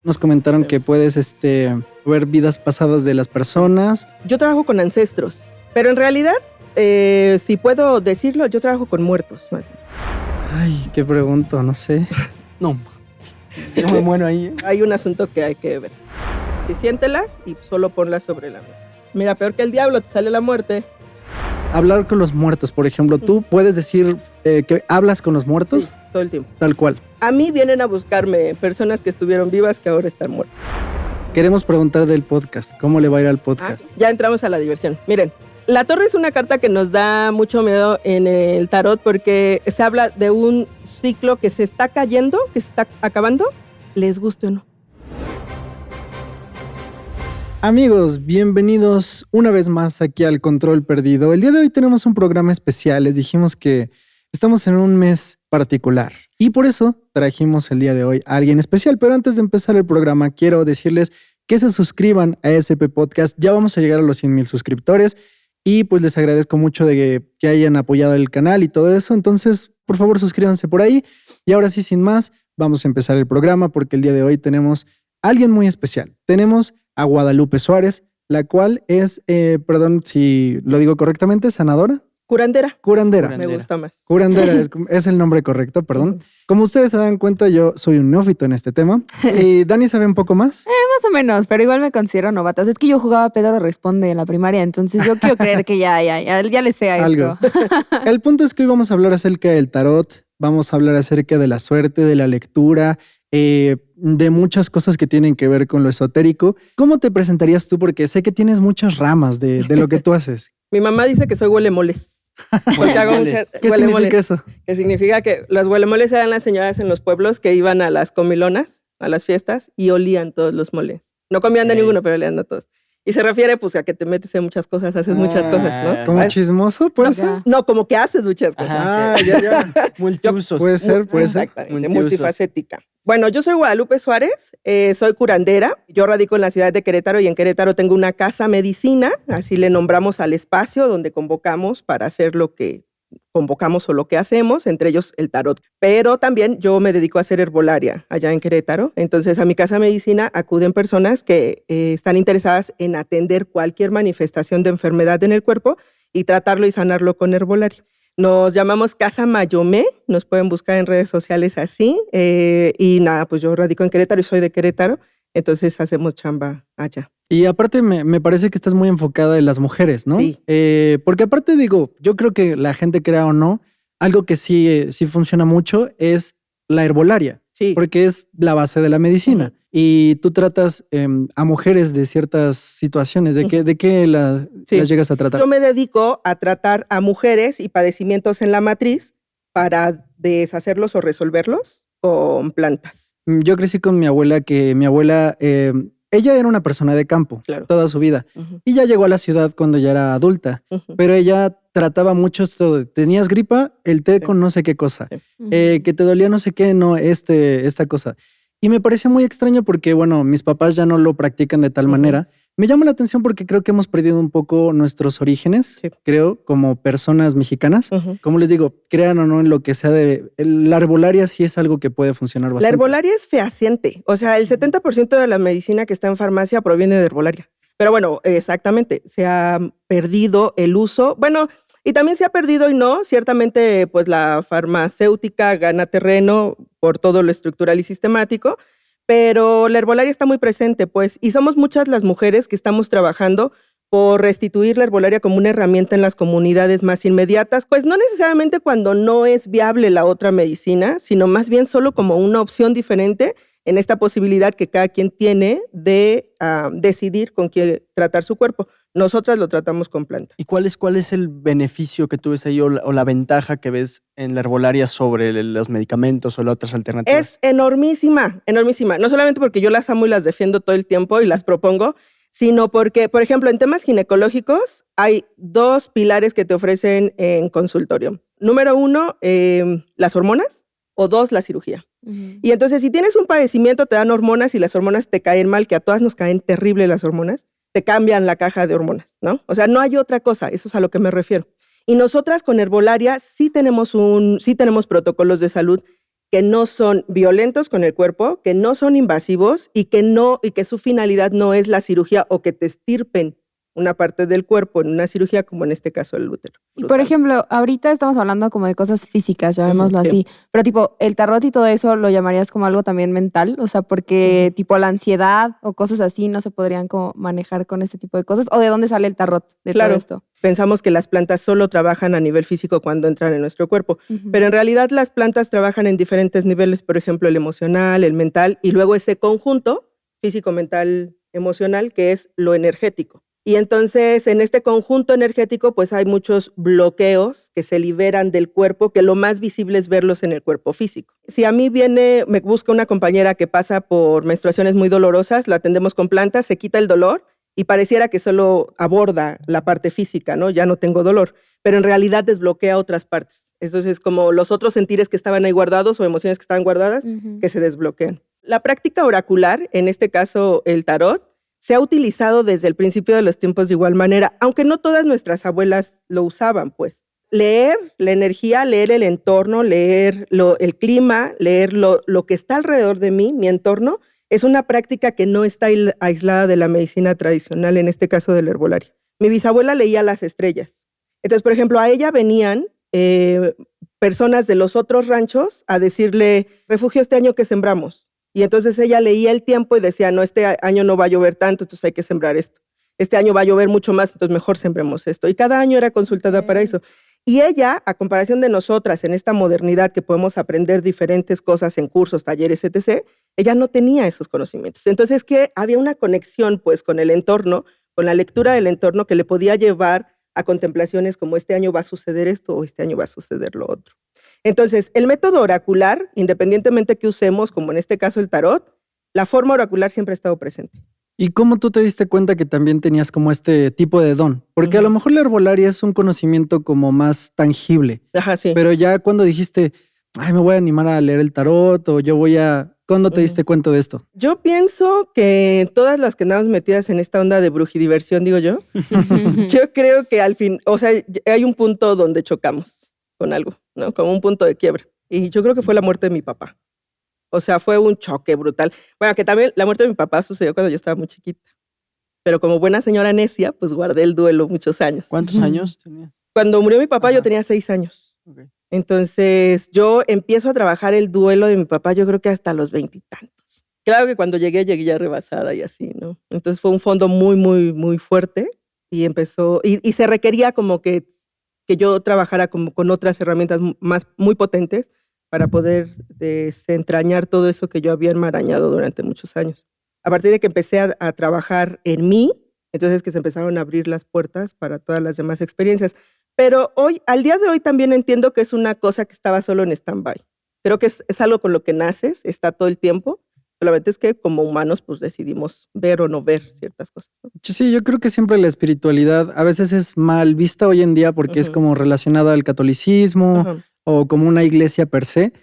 Nos comentaron que puedes ver vidas pasadas de las personas. Yo trabajo con ancestros, pero en realidad, si puedo decirlo, yo trabajo con muertos. Más bien. Ay, qué pregunto, no sé. No, yo me muero ahí. Hay un asunto que hay que ver. Sí, siéntelas y solo ponlas sobre la mesa. Mira, peor que el diablo, te sale la muerte. Hablar con los muertos, por ejemplo. ¿Tú puedes decir que hablas con los muertos? Sí, todo el tiempo. Tal cual. A mí vienen a buscarme personas que estuvieron vivas que ahora están muertas. Queremos preguntar del podcast. ¿Cómo le va a ir al podcast? Ya entramos a la diversión. Miren, la torre es una carta que nos da mucho miedo en el tarot porque se habla de un ciclo que se está cayendo, que se está acabando, les guste o no. Amigos, bienvenidos una vez más aquí al Control Perdido. El día de hoy tenemos un programa especial. Les dijimos que estamos en un mes particular y por eso trajimos el día de hoy a alguien especial. Pero antes de empezar el programa, quiero decirles que se suscriban a SP Podcast. Ya vamos a llegar a los 100,000 suscriptores y pues les agradezco mucho de que hayan apoyado el canal y todo eso. Entonces, por favor, suscríbanse por ahí. Y ahora sí, sin más, vamos a empezar el programa porque el día de hoy tenemos a alguien muy especial. Tenemos a Guadalupe Suárez, la cual es, perdón si lo digo correctamente, sanadora. Curandera. Curandera. Me gusta más. Curandera es el nombre correcto, perdón. Como ustedes se dan cuenta, yo soy un neófito en este tema. ¿Y Dani sabe un poco más? Más o menos, pero igual me considero novata. O sea, es que yo jugaba Pedro Responde en la primaria, entonces yo quiero creer que ya le sé a algo. esto. El punto es que hoy vamos a hablar acerca del tarot, vamos a hablar acerca de la suerte, de la lectura, de muchas cosas que tienen que ver con lo esotérico. ¿Cómo te presentarías tú? Porque sé que tienes muchas ramas de lo que tú haces. Mi mamá dice que soy huelemoles. Porque hago ¿Qué significa eso? Que significa que los huelemoles eran las señoras en los pueblos que iban a las comilonas, a las fiestas, y olían todos los moles. No comían de ninguno, pero olían de todos. Y se refiere pues a que te metes en muchas cosas, haces muchas cosas, ¿no? ¿Como chismoso? ¿Puede ser? No, como que haces muchas cosas. Ya. Multiusos. Puede ser. Exactamente, multifacética. Bueno, yo soy Guadalupe Suárez, soy curandera. Yo radico en la ciudad de Querétaro y en Querétaro tengo una casa medicina, así le nombramos al espacio donde convocamos para hacer lo que convocamos o lo que hacemos, entre ellos el tarot. Pero también yo me dedico a hacer herbolaria allá en Querétaro. Entonces a mi casa medicina acuden personas que están interesadas en atender cualquier manifestación de enfermedad en el cuerpo y tratarlo y sanarlo con herbolaria. Nos llamamos Casa Mayomé, nos pueden buscar en redes sociales así. Y nada, pues yo radico en Querétaro y soy de Querétaro, entonces hacemos chamba allá. Y aparte me parece que estás muy enfocada en las mujeres, ¿no? Sí. Porque aparte digo, yo creo que la gente crea o no, algo que sí funciona mucho es la herbolaria. Sí. Porque es la base de la medicina. Y tú tratas a mujeres de ciertas situaciones. ¿De qué las llegas a tratar? Yo me dedico a tratar a mujeres y padecimientos en la matriz para deshacerlos o resolverlos con plantas. Yo crecí con mi abuela, ella era una persona de campo, claro, toda su vida. Y ya llegó a la ciudad cuando ya era adulta. Pero ella trataba mucho esto de, tenías gripa, el té con no sé qué cosa. Que te dolía no sé qué, no, esta cosa. Y me pareció muy extraño porque, bueno, mis papás ya no lo practican de tal manera. Me llama la atención porque creo que hemos perdido un poco nuestros orígenes, creo, como personas mexicanas. Como les digo, crean o no en lo que sea la herbolaria sí es algo que puede funcionar bastante. La herbolaria es fehaciente. O sea, el 70% de la medicina que está en farmacia proviene de herbolaria. Pero bueno, exactamente, se ha perdido el uso. Bueno, y también se ha perdido y no, ciertamente pues la farmacéutica gana terreno por todo lo estructural y sistemático, pero la herbolaria está muy presente pues y somos muchas las mujeres que estamos trabajando por restituir la herbolaria como una herramienta en las comunidades más inmediatas, pues no necesariamente cuando no es viable la otra medicina, sino más bien solo como una opción diferente en esta posibilidad que cada quien tiene de decidir con qué tratar su cuerpo. Nosotras lo tratamos con plantas. ¿Y cuál es el beneficio que tú ves ahí o la ventaja que ves en la herbolaria sobre los medicamentos o las otras alternativas? Es enormísima, enormísima. No solamente porque yo las amo y las defiendo todo el tiempo y las propongo, sino porque, por ejemplo, en temas ginecológicos hay 2 pilares que te ofrecen en consultorio. Número 1, las hormonas, o 2, la cirugía. Y entonces, si tienes un padecimiento, te dan hormonas y las hormonas te caen mal, que a todas nos caen terrible las hormonas, te cambian la caja de hormonas, ¿no? O sea, no hay otra cosa, eso es a lo que me refiero. Y nosotras con herbolaria sí tenemos protocolos de salud que no son violentos con el cuerpo, que no son invasivos y que su finalidad no es la cirugía o que te estirpen una parte del cuerpo en una cirugía, como en este caso el útero. Y por ejemplo, ahorita estamos hablando como de cosas físicas, llamémoslo así, pero tipo el tarot y todo eso lo llamarías como algo también mental, o sea, porque tipo la ansiedad o cosas así no se podrían como manejar con este tipo de cosas, o de dónde sale el tarot de todo esto. Pensamos que las plantas solo trabajan a nivel físico cuando entran en nuestro cuerpo, pero en realidad las plantas trabajan en diferentes niveles, por ejemplo, el emocional, el mental, y luego ese conjunto físico, mental, emocional, que es lo energético. Y entonces en este conjunto energético pues hay muchos bloqueos que se liberan del cuerpo, que lo más visible es verlos en el cuerpo físico. Si a mí me busca una compañera que pasa por menstruaciones muy dolorosas, la atendemos con plantas, se quita el dolor y pareciera que solo aborda la parte física, ¿no? Ya no tengo dolor, pero en realidad desbloquea otras partes. Entonces como los otros sentires que estaban ahí guardados o emociones que estaban guardadas, que se desbloquean. La práctica oracular, en este caso el tarot, se ha utilizado desde el principio de los tiempos de igual manera, aunque no todas nuestras abuelas lo usaban, pues. Leer la energía, leer el entorno, leer el clima, leer lo que está alrededor de mí, mi entorno, es una práctica que no está aislada de la medicina tradicional, en este caso de la herbolaria. Mi bisabuela leía las estrellas. Entonces, por ejemplo, a ella venían personas de los otros ranchos a decirle, refugio este año que sembramos. Y entonces ella leía el tiempo y decía, no, este año no va a llover tanto, entonces hay que sembrar esto. Este año va a llover mucho más, entonces mejor sembremos esto. Y cada año era consultada para eso. Y ella, a comparación de nosotras en esta modernidad que podemos aprender diferentes cosas en cursos, talleres, etc., ella no tenía esos conocimientos. Entonces que había una conexión pues con el entorno, con la lectura del entorno que le podía llevar a contemplaciones como este año va a suceder esto o este año va a suceder lo otro. Entonces, el método oracular, independientemente que usemos, como en este caso el tarot, la forma oracular siempre ha estado presente. ¿Y cómo tú te diste cuenta que también tenías como este tipo de don? Porque a lo mejor la herbolaria es un conocimiento como más tangible. Ajá, sí. Pero ya cuando dijiste, ay, me voy a animar a leer el tarot o yo voy a... ¿Cuándo te diste cuenta de esto? Yo pienso que todas las que andamos metidas en esta onda de brujidiversión, digo yo, yo creo que al fin, o sea, hay un punto donde chocamos con algo, ¿no? Como un punto de quiebre. Y yo creo que fue la muerte de mi papá. O sea, fue un choque brutal. Bueno, que también la muerte de mi papá sucedió cuando yo estaba muy chiquita. Pero como buena señora necia, pues guardé el duelo muchos años. ¿Cuántos años tenías? Cuando murió mi papá, yo tenía 6 años. Okay. Entonces, yo empiezo a trabajar el duelo de mi papá, yo creo que hasta los 20 y tantos. Claro que cuando llegué ya rebasada y así, ¿no? Entonces fue un fondo muy, muy, muy fuerte y empezó, y se requería como que yo trabajara como con otras herramientas muy potentes para poder desentrañar todo eso que yo había enmarañado durante muchos años. A partir de que empecé a trabajar en mí, entonces que se empezaron a abrir las puertas para todas las demás experiencias. Pero hoy, al día de hoy también entiendo que es una cosa que estaba solo en stand-by. Creo que es algo con lo que naces, está todo el tiempo. Solamente es que como humanos pues decidimos ver o no ver ciertas cosas, ¿no? Sí, yo creo que siempre la espiritualidad a veces es mal vista hoy en día porque es como relacionada al catolicismo o como una iglesia per se.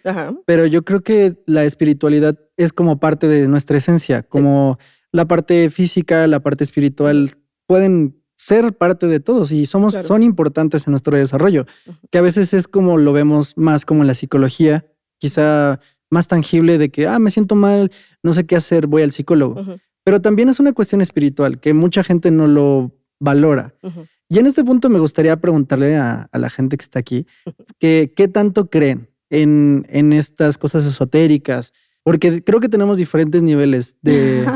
Pero yo creo que la espiritualidad es como parte de nuestra esencia, como la parte física, la parte espiritual pueden ser parte de todos y son importantes en nuestro desarrollo, que a veces es como lo vemos más como en la psicología, quizá más tangible de que, me siento mal, no sé qué hacer, voy al psicólogo. Pero también es una cuestión espiritual que mucha gente no lo valora. Y en este punto me gustaría preguntarle a la gente que está aquí, que qué tanto creen en estas cosas esotéricas, porque creo que tenemos diferentes niveles de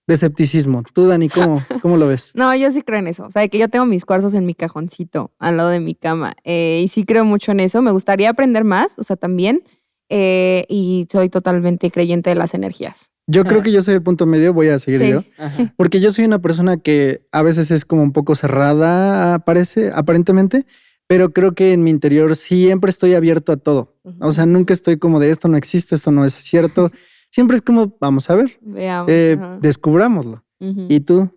escepticismo. Tú, Dani, ¿cómo lo ves? No, yo sí creo en eso. O sea, que yo tengo mis cuarzos en mi cajoncito al lado de mi cama y sí creo mucho en eso. Me gustaría aprender más, o sea, también. Y soy totalmente creyente de las energías. Yo creo que yo soy el punto medio, voy a seguir yo. Porque yo soy una persona que a veces es como un poco cerrada, aparentemente, pero creo que en mi interior siempre estoy abierto a todo. O sea, nunca estoy como de esto no existe, esto no es cierto. Siempre es como, vamos a ver, veamos, descubrámoslo. ¿Y tú?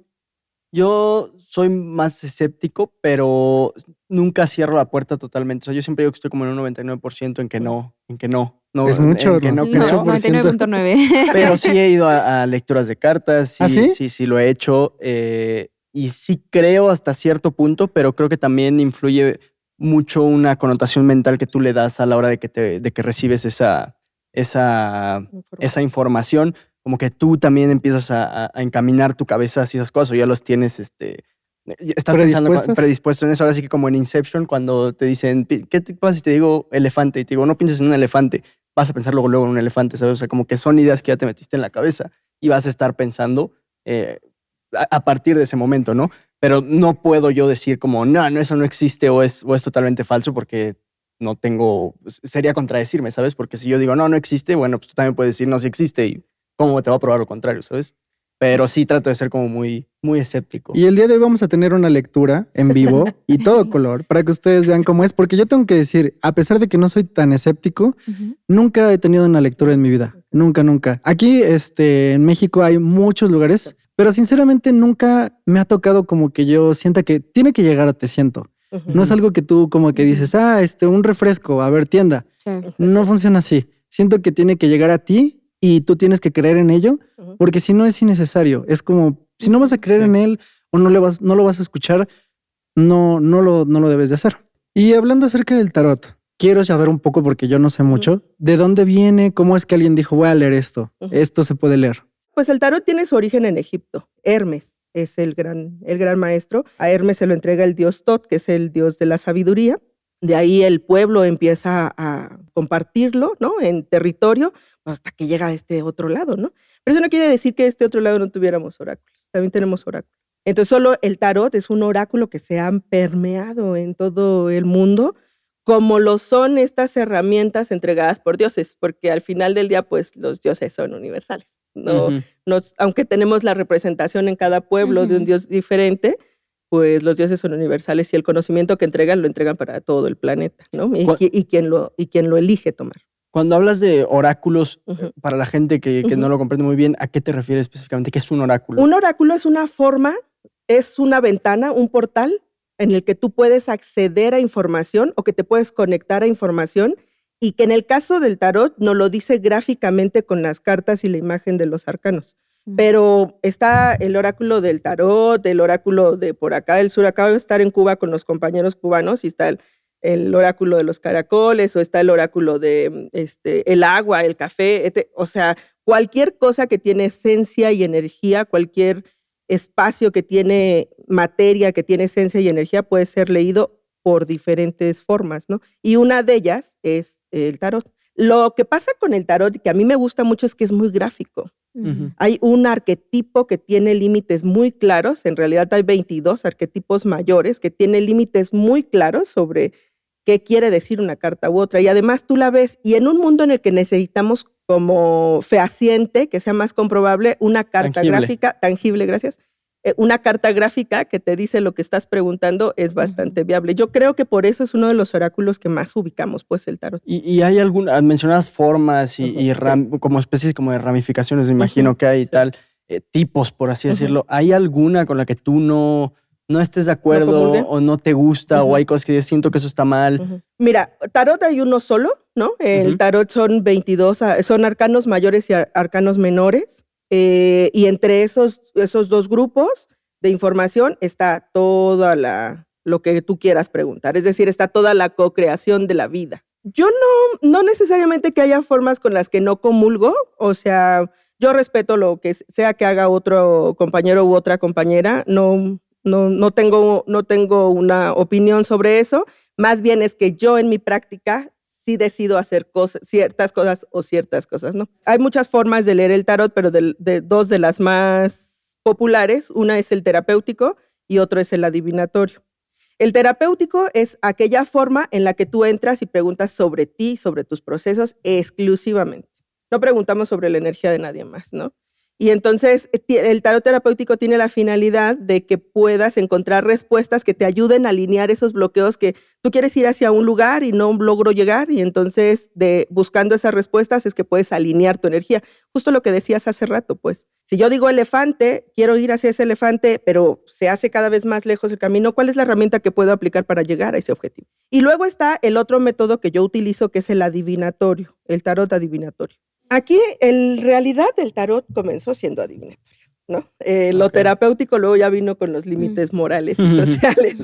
Yo soy más escéptico, pero nunca cierro la puerta totalmente. O sea, yo siempre digo que estoy como en un 99% en que no. Es mucho, en que no ¿no? creo. 99.9. Pero sí he ido a lecturas de cartas, sí lo he hecho. Y sí creo hasta cierto punto, pero creo que también influye mucho una connotación mental que tú le das a la hora de que recibes esa esa información, como que tú también empiezas a encaminar tu cabeza hacia esas cosas, o ya los tienes, estás pensando predispuesto en eso. Ahora sí que como en Inception, cuando te dicen, ¿qué te pasa si te digo elefante? Y te digo, no pienses en un elefante, vas a pensar luego en un elefante, ¿sabes? O sea, como que son ideas que ya te metiste en la cabeza y vas a estar pensando a partir de ese momento, ¿no? Pero no puedo yo decir como, no, eso no existe o es totalmente falso, porque no tengo, sería contradecirme, ¿sabes? Porque si yo digo, no existe, bueno, pues tú también puedes decir, no, sí existe, y ¿cómo te va a probar lo contrario, ¿sabes? Pero sí trato de ser como muy, muy escéptico. Y el día de hoy vamos a tener una lectura en vivo y todo color para que ustedes vean cómo es, porque yo tengo que decir, a pesar de que no soy tan escéptico, nunca he tenido una lectura en mi vida. Nunca. Aquí en México hay muchos lugares, pero sinceramente nunca me ha tocado como que yo sienta que tiene que llegar a te siento. No es algo que tú como que dices, un refresco, a ver, tienda. Sí. No funciona así. Siento que tiene que llegar a ti y tú tienes que creer en ello, porque si no es innecesario. Es como, si no vas a creer en él o no lo vas a escuchar, no lo debes de hacer. Y hablando acerca del tarot, quiero saber un poco, porque yo no sé mucho, ¿de dónde viene? ¿Cómo es que alguien dijo, voy a leer esto? Esto se puede leer. Pues el tarot tiene su origen en Egipto. Hermes es el gran maestro. A Hermes se lo entrega el dios Tot, que es el dios de la sabiduría. De ahí el pueblo empieza a compartirlo, ¿no? En territorio, hasta que llega a este otro lado, ¿no? Pero eso no quiere decir que de este otro lado no tuviéramos oráculos. También tenemos oráculos. Entonces solo el tarot es un oráculo que se ha permeado en todo el mundo, como lo son estas herramientas entregadas por dioses, porque al final del día, pues los dioses son universales. No, aunque tenemos la representación en cada pueblo de un dios diferente, pues los dioses son universales y el conocimiento que entregan lo entregan para todo el planeta, ¿no? Y quien lo elige tomar. Cuando hablas de oráculos, para la gente que no lo comprende muy bien, ¿a qué te refieres específicamente? ¿Qué es un oráculo? Un oráculo es una forma, es una ventana, un portal en el que tú puedes acceder a información o que te puedes conectar a información, y que en el caso del tarot nos lo dice gráficamente con las cartas y la imagen de los arcanos. Pero está el oráculo del tarot, el oráculo de por acá del sur. Acabo de estar en Cuba con los compañeros cubanos y está el oráculo de los caracoles, o está el oráculo de el agua, el café, o sea, cualquier cosa que tiene esencia y energía, cualquier espacio que tiene materia, que tiene esencia y energía, puede ser leído por diferentes formas, ¿no? Y una de ellas es el tarot. Lo que pasa con el tarot, y que a mí me gusta mucho, es que es muy gráfico. Hay un arquetipo que tiene límites muy claros. En realidad hay 22 arquetipos mayores que tienen límites muy claros sobre qué quiere decir una carta u otra. Y además tú la ves, y en un mundo en el que necesitamos como fehaciente, que sea más comprobable, una carta gráfica, tangible, gracias, una carta gráfica que te dice lo que estás preguntando es bastante viable. Yo creo que por eso es uno de los oráculos que más ubicamos, pues, el tarot. Y hay mencionadas formas y como especies como de ramificaciones, me imagino que hay tal, tipos, por así decirlo. ¿Hay alguna con la que tú no estés de acuerdo o no te gusta, o hay cosas que siento que eso está mal? Mira, tarot hay uno solo, ¿no? El tarot son 22, son arcanos mayores y arcanos menores. Y entre esos dos grupos de información está toda lo que tú quieras preguntar. Es decir, está toda la co-creación de la vida. Yo no necesariamente que haya formas con las que no comulgo. O sea, yo respeto lo que sea que haga otro compañero u otra compañera. No tengo una opinión sobre eso. Más bien es que yo en mi práctica sí decido hacer ciertas cosas, ¿no? Hay muchas formas de leer el tarot, pero dos de las más populares, una es el terapéutico y otro es el adivinatorio. El terapéutico es aquella forma en la que tú entras y preguntas sobre ti, sobre tus procesos exclusivamente. No preguntamos sobre la energía de nadie más, ¿no? Y entonces el tarot terapéutico tiene la finalidad de que puedas encontrar respuestas que te ayuden a alinear esos bloqueos, que tú quieres ir hacia un lugar y no logro llegar, y entonces buscando esas respuestas es que puedes alinear tu energía. Justo lo que decías hace rato, pues. Si yo digo elefante, quiero ir hacia ese elefante, pero se hace cada vez más lejos el camino, ¿cuál es la herramienta que puedo aplicar para llegar a ese objetivo? Y luego está el otro método que yo utilizo, que es el adivinatorio, el tarot adivinatorio. Aquí, en realidad, el tarot comenzó siendo adivinatorio, ¿no? Lo terapéutico luego ya vino con los límites morales y sociales,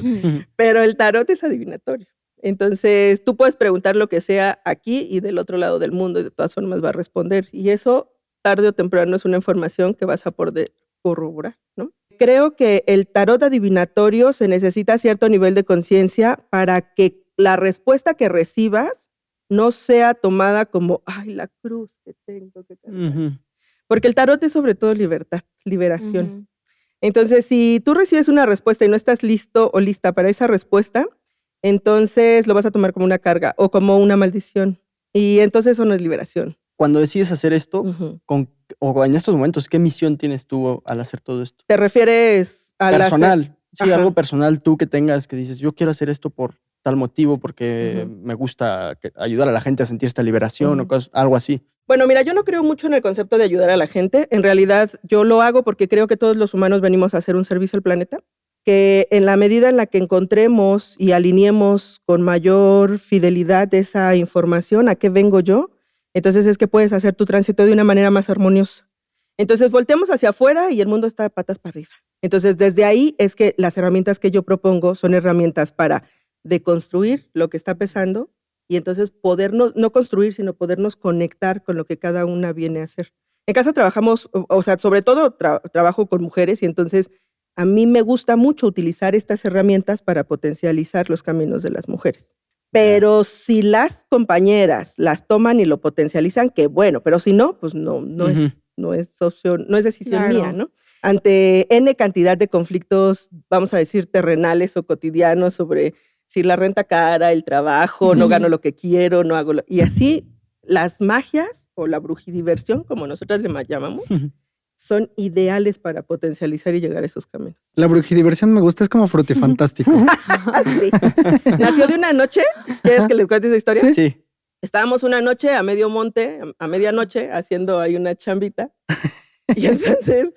pero el tarot es adivinatorio. Entonces, tú puedes preguntar lo que sea aquí y del otro lado del mundo y de todas formas va a responder. Y eso, tarde o temprano, es una información que vas a poder corroborar, ¿no? Creo que el tarot adivinatorio se necesita cierto nivel de conciencia para que la respuesta que recibas no sea tomada como, ay, la cruz que tengo que cargar. Porque el tarot es sobre todo libertad, liberación. Entonces, si tú recibes una respuesta y no estás listo o lista para esa respuesta, entonces lo vas a tomar como una carga o como una maldición. Y entonces eso no es liberación. Cuando decides hacer esto, o en estos momentos, ¿qué misión tienes tú al hacer todo esto? ¿Te refieres a personal? Sí, algo personal tú que tengas, que dices, yo quiero hacer esto por tal motivo, porque me gusta ayudar a la gente a sentir esta liberación o algo así. Bueno, mira, yo no creo mucho en el concepto de ayudar a la gente. En realidad, yo lo hago porque creo que todos los humanos venimos a hacer un servicio al planeta, que en la medida en la que encontremos y alineemos con mayor fidelidad esa información, ¿a qué vengo yo? Entonces es que puedes hacer tu tránsito de una manera más armoniosa. Entonces volteamos hacia afuera y el mundo está de patas para arriba. Entonces desde ahí es que las herramientas que yo propongo son herramientas para deconstruir lo que está pesando y entonces podernos, no construir, sino podernos conectar con lo que cada una viene a hacer. En casa trabajamos, o sea, sobre todo trabajo con mujeres y entonces a mí me gusta mucho utilizar estas herramientas para potencializar los caminos de las mujeres. Pero si las compañeras las toman y lo potencializan, qué bueno, pero si no, pues no es opción, no es decisión mía, ¿no? Ante N cantidad de conflictos, vamos a decir, terrenales o cotidianos sobre si la renta cara, el trabajo, no gano lo que quiero, no hago y así las magias o la brujidiversión, como nosotras le llamamos, son ideales para potencializar y llegar a esos caminos. La brujidiversión me gusta, es como frutifantástico. Sí. Nació de una noche. ¿Quieres que les cuente esa historia? Sí. Estábamos una noche a medio monte, a medianoche, haciendo ahí una chambita. Y entonces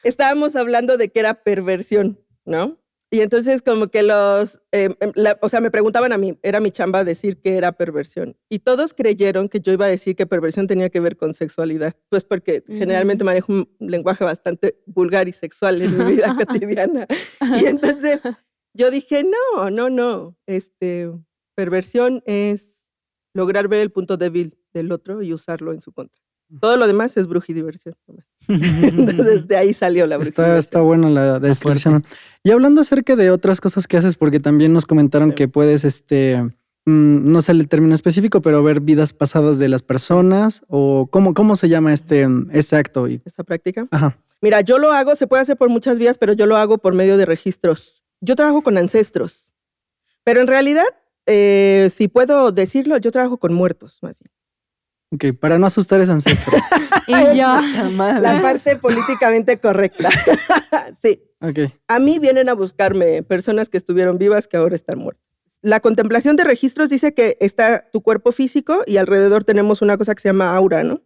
estábamos hablando de qué era perversión, ¿no? Y entonces como que o sea, me preguntaban a mí, era mi chamba decir qué era perversión. Y todos creyeron que yo iba a decir que perversión tenía que ver con sexualidad, pues porque generalmente manejo un lenguaje bastante vulgar y sexual en mi vida cotidiana. Y entonces yo dije, no, perversión es lograr ver el punto débil del otro y usarlo en su contra. Todo lo demás es brujidiversión. Entonces, de ahí salió la brujidiversión. Está buena la descripción. Y hablando acerca de otras cosas que haces, porque también nos comentaron que puedes, no sé el término específico, pero ver vidas pasadas de las personas, o ¿cómo se llama este acto? ¿Esta práctica? Ajá. Mira, yo lo hago, se puede hacer por muchas vías, pero yo lo hago por medio de registros. Yo trabajo con ancestros, pero en realidad, si puedo decirlo, yo trabajo con muertos, más bien. Ok, para no asustar a ese ancestro. Y ya. La parte políticamente correcta. Sí. Okay. A mí vienen a buscarme personas que estuvieron vivas que ahora están muertas. La contemplación de registros dice que está tu cuerpo físico y alrededor tenemos una cosa que se llama aura, ¿no?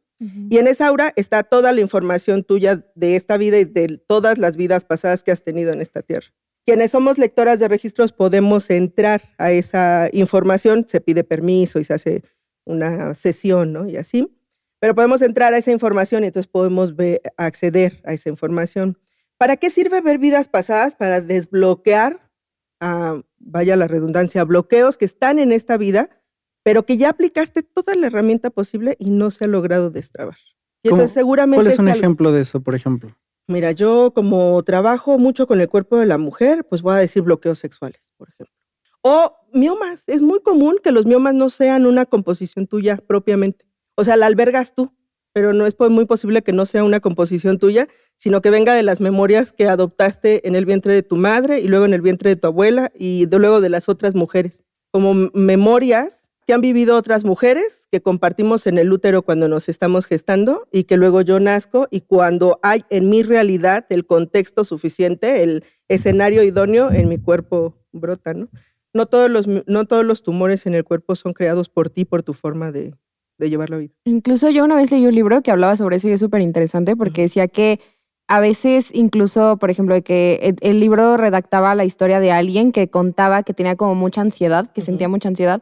Y en esa aura está toda la información tuya de esta vida y de todas las vidas pasadas que has tenido en esta tierra. Quienes somos lectoras de registros podemos entrar a esa información, se pide permiso y se hace una sesión, ¿no? Y así. Pero podemos entrar a esa información y entonces podemos acceder a esa información. ¿Para qué sirve ver vidas pasadas? Para desbloquear, vaya la redundancia, bloqueos que están en esta vida, pero que ya aplicaste toda la herramienta posible y no se ha logrado destrabar. Y entonces seguramente ¿cuál es un ejemplo de eso, por ejemplo? Mira, yo como trabajo mucho con el cuerpo de la mujer, pues voy a decir bloqueos sexuales, por ejemplo. O miomas. Es muy común que los miomas no sean una composición tuya propiamente. O sea, la albergas tú, pero no es muy posible que no sea una composición tuya, sino que venga de las memorias que adoptaste en el vientre de tu madre y luego en el vientre de tu abuela y luego de las otras mujeres. Como memorias que han vivido otras mujeres que compartimos en el útero cuando nos estamos gestando y que luego yo nazco y cuando hay en mi realidad el contexto suficiente, el escenario idóneo, en mi cuerpo brota, ¿no? No todos los tumores en el cuerpo son creados por ti, por tu forma de llevar la vida. Incluso yo una vez leí un libro que hablaba sobre eso y es súper interesante porque decía que a veces incluso, por ejemplo, que el libro redactaba la historia de alguien que contaba que tenía como mucha ansiedad, que sentía mucha ansiedad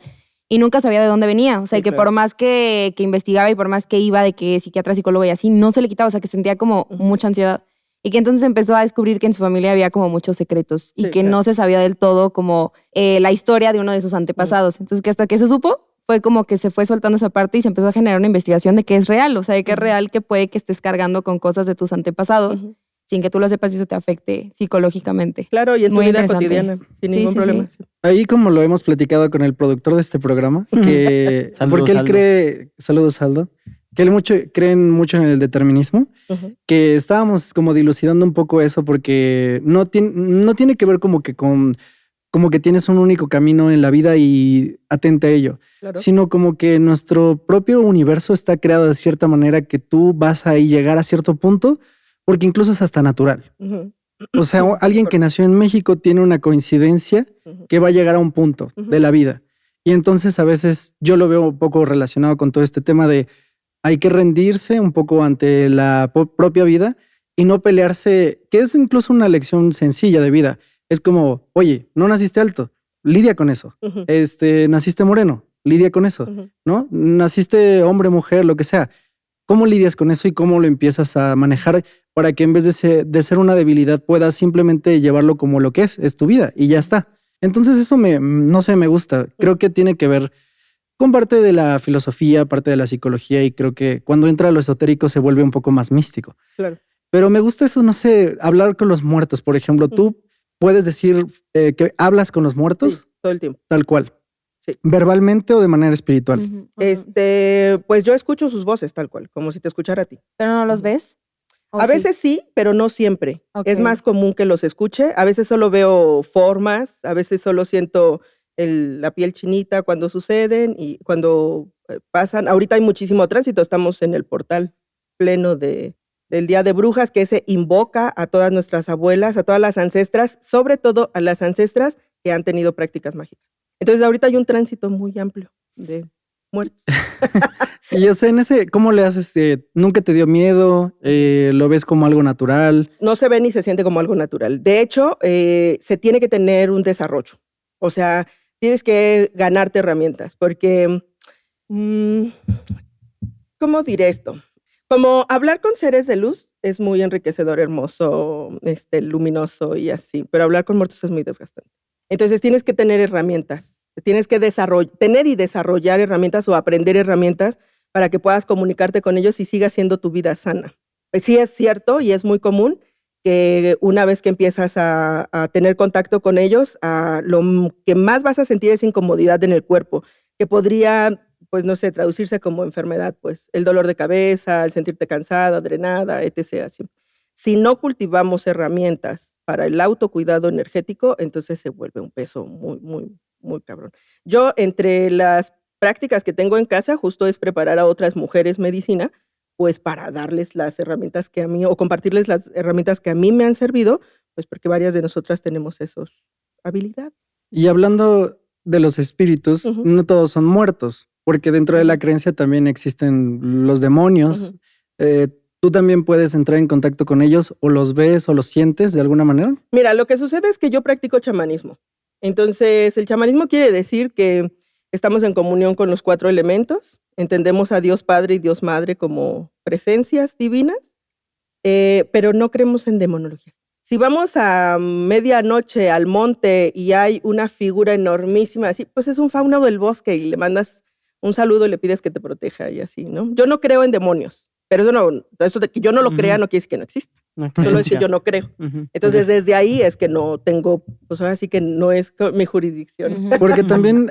y nunca sabía de dónde venía. O sea, sí, que claro, por más que investigaba y por más que iba de que psiquiatra, psicólogo y así, no se le quitaba, o sea, que sentía como mucha ansiedad. Y que entonces empezó a descubrir que en su familia había como muchos secretos y Sí, que claro. no se sabía del todo como la historia de uno de sus antepasados. Entonces que hasta que se supo, fue como que se fue soltando esa parte y se empezó a generar una investigación de qué es real, o sea, de qué es real que puede que estés cargando con cosas de tus antepasados sin que tú lo sepas y eso te afecte psicológicamente. Claro, y en tu Muy vida interesante. cotidiana, sin ningún problema. Sí. Ahí como lo hemos platicado con el productor de este programa, que Saludos, porque él Aldo. cree, saludos Aldo, que él creen mucho en el determinismo, que estábamos como dilucidando un poco eso porque no tiene que ver como que tienes un único camino en la vida y atente a ello, Claro. sino como que nuestro propio universo está creado de cierta manera que tú vas a llegar a cierto punto porque incluso es hasta natural. Ujú. O sea, alguien que nació en México tiene una coincidencia que va a llegar a un punto de la vida. Y entonces a veces yo lo veo un poco relacionado con todo este tema de hay que rendirse un poco ante la propia vida y no pelearse, que es incluso una lección sencilla de vida. Es como, oye, no naciste alto, lidia con eso. Naciste moreno, lidia con eso, ¿no? Naciste hombre, mujer, lo que sea. ¿Cómo lidias con eso y cómo lo empiezas a manejar para que en vez de ser una debilidad puedas simplemente llevarlo como lo que es tu vida y ya está? Entonces eso no sé, me gusta. Creo que tiene que ver con parte de la filosofía, parte de la psicología y creo que cuando entra a lo esotérico se vuelve un poco más místico. Claro. Pero me gusta eso, no sé, hablar con los muertos. Por ejemplo, tú puedes decir que hablas con los muertos. Sí, todo el tiempo. Tal cual. Sí. ¿Verbalmente o de manera espiritual? Pues yo escucho sus voces tal cual, como si te escuchara a ti. ¿Pero no los ves? A veces sí, pero no siempre. Ok. Es más común que los escuche. A veces solo veo formas, a veces solo siento la piel chinita cuando suceden y cuando pasan. Ahorita hay muchísimo tránsito, estamos en el portal pleno del Día de Brujas, que se invoca a todas nuestras abuelas, a todas las ancestras, sobre todo a las ancestras que han tenido prácticas mágicas. Entonces ahorita hay un tránsito muy amplio de muertos. Y yo sé, ¿cómo le haces? ¿Nunca te dio miedo? ¿Lo ves como algo natural? No se ve ni se siente como algo natural. De hecho, se tiene que tener un desarrollo. O sea, tienes que ganarte herramientas porque, ¿cómo diré esto? Como hablar con seres de luz es muy enriquecedor, hermoso, luminoso y así, pero hablar con muertos es muy desgastante. Entonces tienes que tener herramientas, tienes que tener y desarrollar herramientas o aprender herramientas para que puedas comunicarte con ellos y siga siendo tu vida sana. Sí es cierto y es muy común que una vez que empiezas a tener contacto con ellos, lo que más vas a sentir es incomodidad en el cuerpo, que podría, pues no sé, traducirse como enfermedad, pues el dolor de cabeza, el sentirte cansada, drenada, etc. Así. Si no cultivamos herramientas para el autocuidado energético, entonces se vuelve un peso muy, muy, muy cabrón. Yo, entre las prácticas que tengo en casa, justo es preparar a otras mujeres medicina, pues para darles las herramientas que a mí, o compartirles las herramientas que a mí me han servido, pues porque varias de nosotras tenemos esas habilidades. Y hablando de los espíritus, no todos son muertos, porque dentro de la creencia también existen los demonios. ¿Tú también puedes entrar en contacto con ellos o los ves o los sientes de alguna manera? Mira, lo que sucede es que yo practico chamanismo. Entonces, el chamanismo quiere decir que estamos en comunión con los 4 elementos, entendemos a Dios Padre y Dios Madre como presencias divinas, pero no creemos en demonologías. Si vamos a medianoche al monte y hay una figura enormísima, así, pues es un fauno del bosque y le mandas un saludo y le pides que te proteja y así, ¿no? Yo no creo en demonios, pero eso de que yo no lo crea no quiere decir que no exista. Solo es que yo no creo. Entonces, desde ahí es que no tengo, pues ahora sí que no es mi jurisdicción. Porque también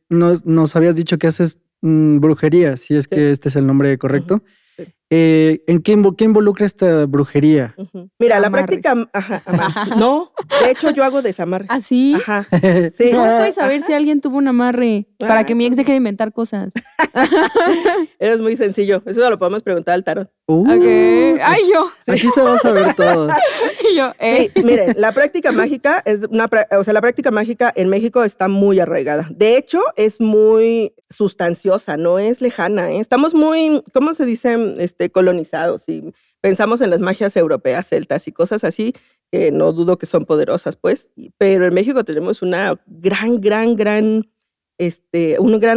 nos habías dicho que haces brujería, si es que este es el nombre correcto. Sí. ¿En qué involucra esta brujería? Mira, Amarres. la práctica, no, de hecho yo hago desamarres. ¿Ah, sí? Ajá. Sí. ¿Cómo puedes saber si alguien tuvo un amarre? Para que mi ex deje de inventar cosas. Es muy sencillo. Eso lo podemos preguntar al tarot. Ok. Ay, yo. Aquí se va a saber todo. Y yo, Sí, miren, la práctica mágica la práctica mágica en México está muy arraigada. De hecho, es muy sustanciosa, no es lejana, ¿eh? Estamos muy, ¿cómo se dice? Colonizados y pensamos en las magias europeas, celtas y cosas así, que no dudo que son poderosas, pues, pero en México tenemos una un gran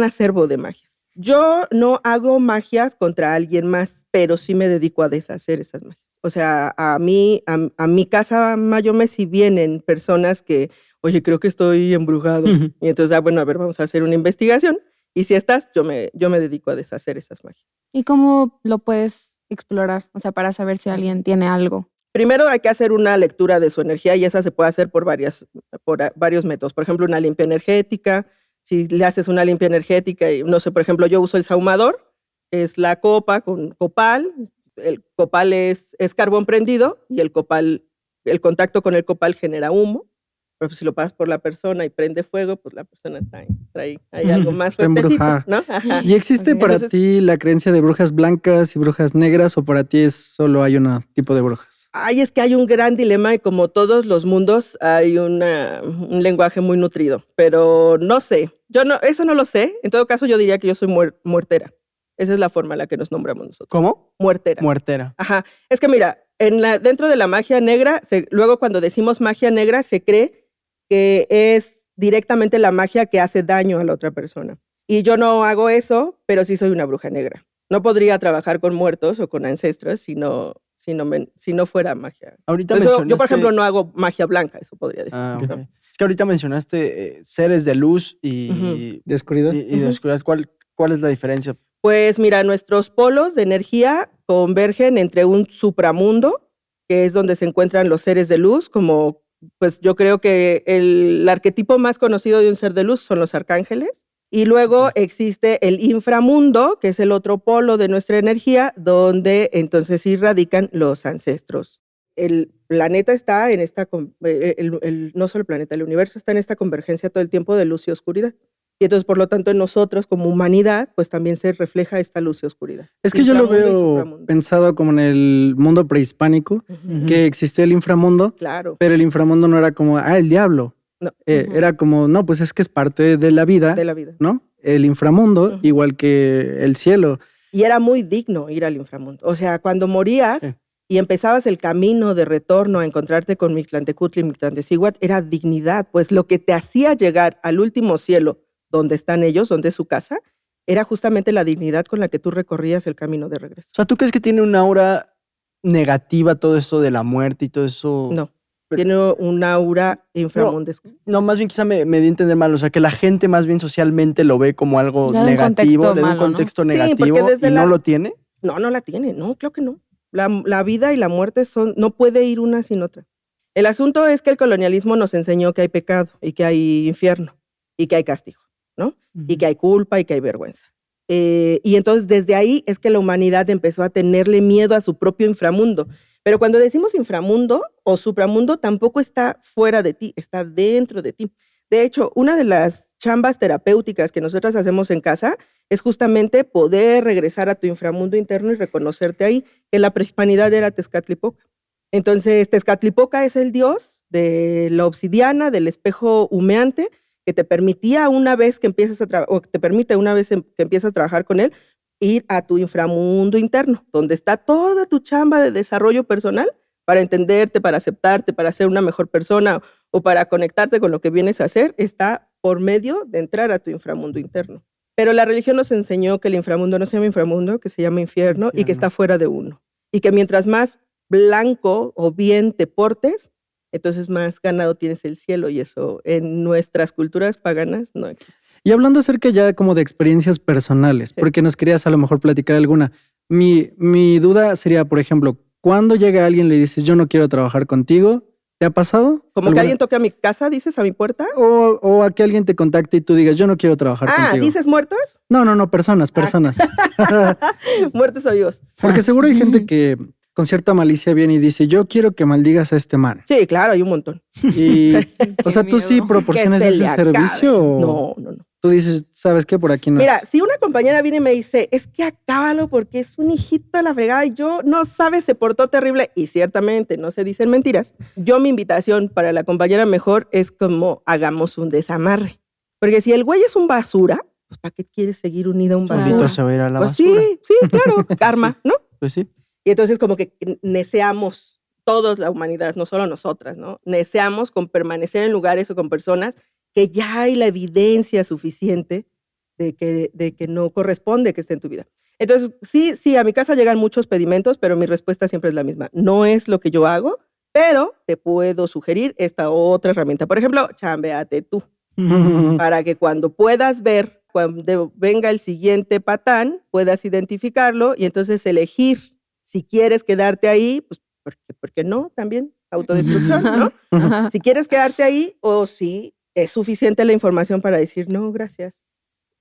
acervo de magias. Yo no hago magias contra alguien más, pero sí me dedico a deshacer esas magias. O sea, a mi casa Mayome si vienen personas que, oye, creo que estoy embrujado. Y entonces, bueno, a ver, vamos a hacer una investigación. Y si estás, yo me dedico a deshacer esas magias. ¿Y cómo lo puedes explorar? O sea, para saber si alguien tiene algo. Primero hay que hacer una lectura de su energía y esa se puede hacer por varios métodos. Por ejemplo, una limpia energética. Si le haces una limpia energética y no sé, por ejemplo, yo uso el sahumador, que es la copa con copal. El copal es carbón prendido y el contacto con el copal genera humo. Pero si lo pasas por la persona y prende fuego, pues la persona trae algo más fuertecito, ¿no? Ajá. ¿Y existe para ti la creencia de brujas blancas y brujas negras o para ti solo hay un tipo de brujas? Ay, es que hay un gran dilema y como todos los mundos hay un lenguaje muy nutrido, pero no sé, eso no lo sé. En todo caso yo diría que yo soy muertera. Esa es la forma en la que nos nombramos nosotros. ¿Cómo? Muertera. Muertera. Ajá. Es que mira, dentro de la magia negra, luego cuando decimos magia negra se cree que es directamente la magia que hace daño a la otra persona. Y yo no hago eso, pero sí soy una bruja negra. No podría trabajar con muertos o con ancestros si no fuera magia. Ahorita yo, por ejemplo, no hago magia blanca, eso podría decir. Ah, okay. Es que ahorita mencionaste seres de luz y de oscuridad. Y de oscuridad. ¿Cuál es la diferencia? Pues mira, nuestros polos de energía convergen entre un supramundo, que es donde se encuentran los seres de luz, como pues yo creo que el arquetipo más conocido de un ser de luz son los arcángeles. Y luego existe el inframundo, que es el otro polo de nuestra energía, donde entonces sí radican los ancestros. El planeta está en esta, no solo el planeta, el universo está en esta convergencia todo el tiempo de luz y oscuridad. Y entonces, por lo tanto, en nosotros como humanidad, pues también se refleja esta luz y oscuridad. Es que yo lo veo pensado como en el mundo prehispánico, que existía el inframundo, claro, pero el inframundo no era como, el diablo. No. Era como, no, pues es que es parte de la vida. De la vida. ¿No? El inframundo, igual que el cielo. Y era muy digno ir al inframundo. O sea, cuando morías y empezabas el camino de retorno a encontrarte con Mictlantecutli y Mictlantecíhuatl, era dignidad. Pues lo que te hacía llegar al último cielo, donde están ellos, donde es su casa, era justamente la dignidad con la que tú recorrías el camino de regreso. O sea, ¿tú crees que tiene una aura negativa todo eso de la muerte y todo eso? No. Tiene un aura inframundesca. No, más bien quizá me di a entender mal. O sea, que la gente más bien socialmente lo ve como algo negativo, le da un contexto negativo y no lo tiene. No la tiene. No, creo que no. La vida y la muerte no puede ir una sin otra. El asunto es que el colonialismo nos enseñó que hay pecado y que hay infierno y que hay castigo, ¿no? Y que hay culpa y que hay vergüenza. Y entonces desde ahí es que la humanidad empezó a tenerle miedo a su propio inframundo. Pero cuando decimos inframundo o supramundo, tampoco está fuera de ti, está dentro de ti. De hecho, una de las chambas terapéuticas que nosotras hacemos en casa es justamente poder regresar a tu inframundo interno y reconocerte ahí. En la prehispanidad era Tezcatlipoca. Entonces, Tezcatlipoca es el dios de la obsidiana, del espejo humeante, que te permitía una vez que empiezas te permite una vez que empiezas a trabajar con él, ir a tu inframundo interno, donde está toda tu chamba de desarrollo personal para entenderte, para aceptarte, para ser una mejor persona o para conectarte con lo que vienes a hacer, está por medio de entrar a tu inframundo interno. Pero la religión nos enseñó que el inframundo no se llama inframundo, que se llama infierno y que está fuera de uno. Y que mientras más blanco o bien te portes, entonces más ganado tienes el cielo, y eso en nuestras culturas paganas no existe. Y hablando acerca ya como de experiencias personales, porque nos querías a lo mejor platicar alguna, mi duda sería, por ejemplo, cuando llega alguien y le dices, yo no quiero trabajar contigo, ¿te ha pasado? ¿Como que alguien toque a mi casa, dices, a mi puerta? O a que alguien te contacte y tú digas, yo no quiero trabajar contigo. ¿Dices muertos? No, personas. Muertos o vivos. Porque seguro hay gente que con cierta malicia viene y dice, yo quiero que maldigas a este man. Sí, claro, hay un montón. Y, o sea, ¿tú sí proporcionas ese servicio? No. Tú dices, ¿sabes qué? Por aquí no. Mira, si una compañera viene y me dice, es que acábalo porque es un hijito de la fregada y yo, no sabes, se portó terrible, y ciertamente no se dicen mentiras, mi invitación para la compañera mejor es como hagamos un desamarre. Porque si el güey es un basura, pues ¿para qué quieres seguir unida a un basura? Solito se va a ir a la basura. Sí, claro, karma, ¿no? Pues sí. Y entonces como que neceamos, todos la humanidad, no solo nosotras, ¿no? Neceamos con permanecer en lugares o con personas que ya hay la evidencia suficiente de que no corresponde que esté en tu vida. Entonces, sí, a mi casa llegan muchos pedimentos, pero mi respuesta siempre es la misma. No es lo que yo hago, pero te puedo sugerir esta otra herramienta. Por ejemplo, chambeate tú, para que cuando puedas ver, cuando venga el siguiente patán, puedas identificarlo y entonces elegir si quieres quedarte ahí, pues, ¿por qué no? También, autodestrucción, ¿no? Ajá. Si quieres quedarte ahí o si es suficiente la información para decir, no, gracias.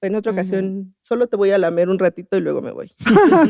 En otra ocasión, solo te voy a lamer un ratito y luego me voy.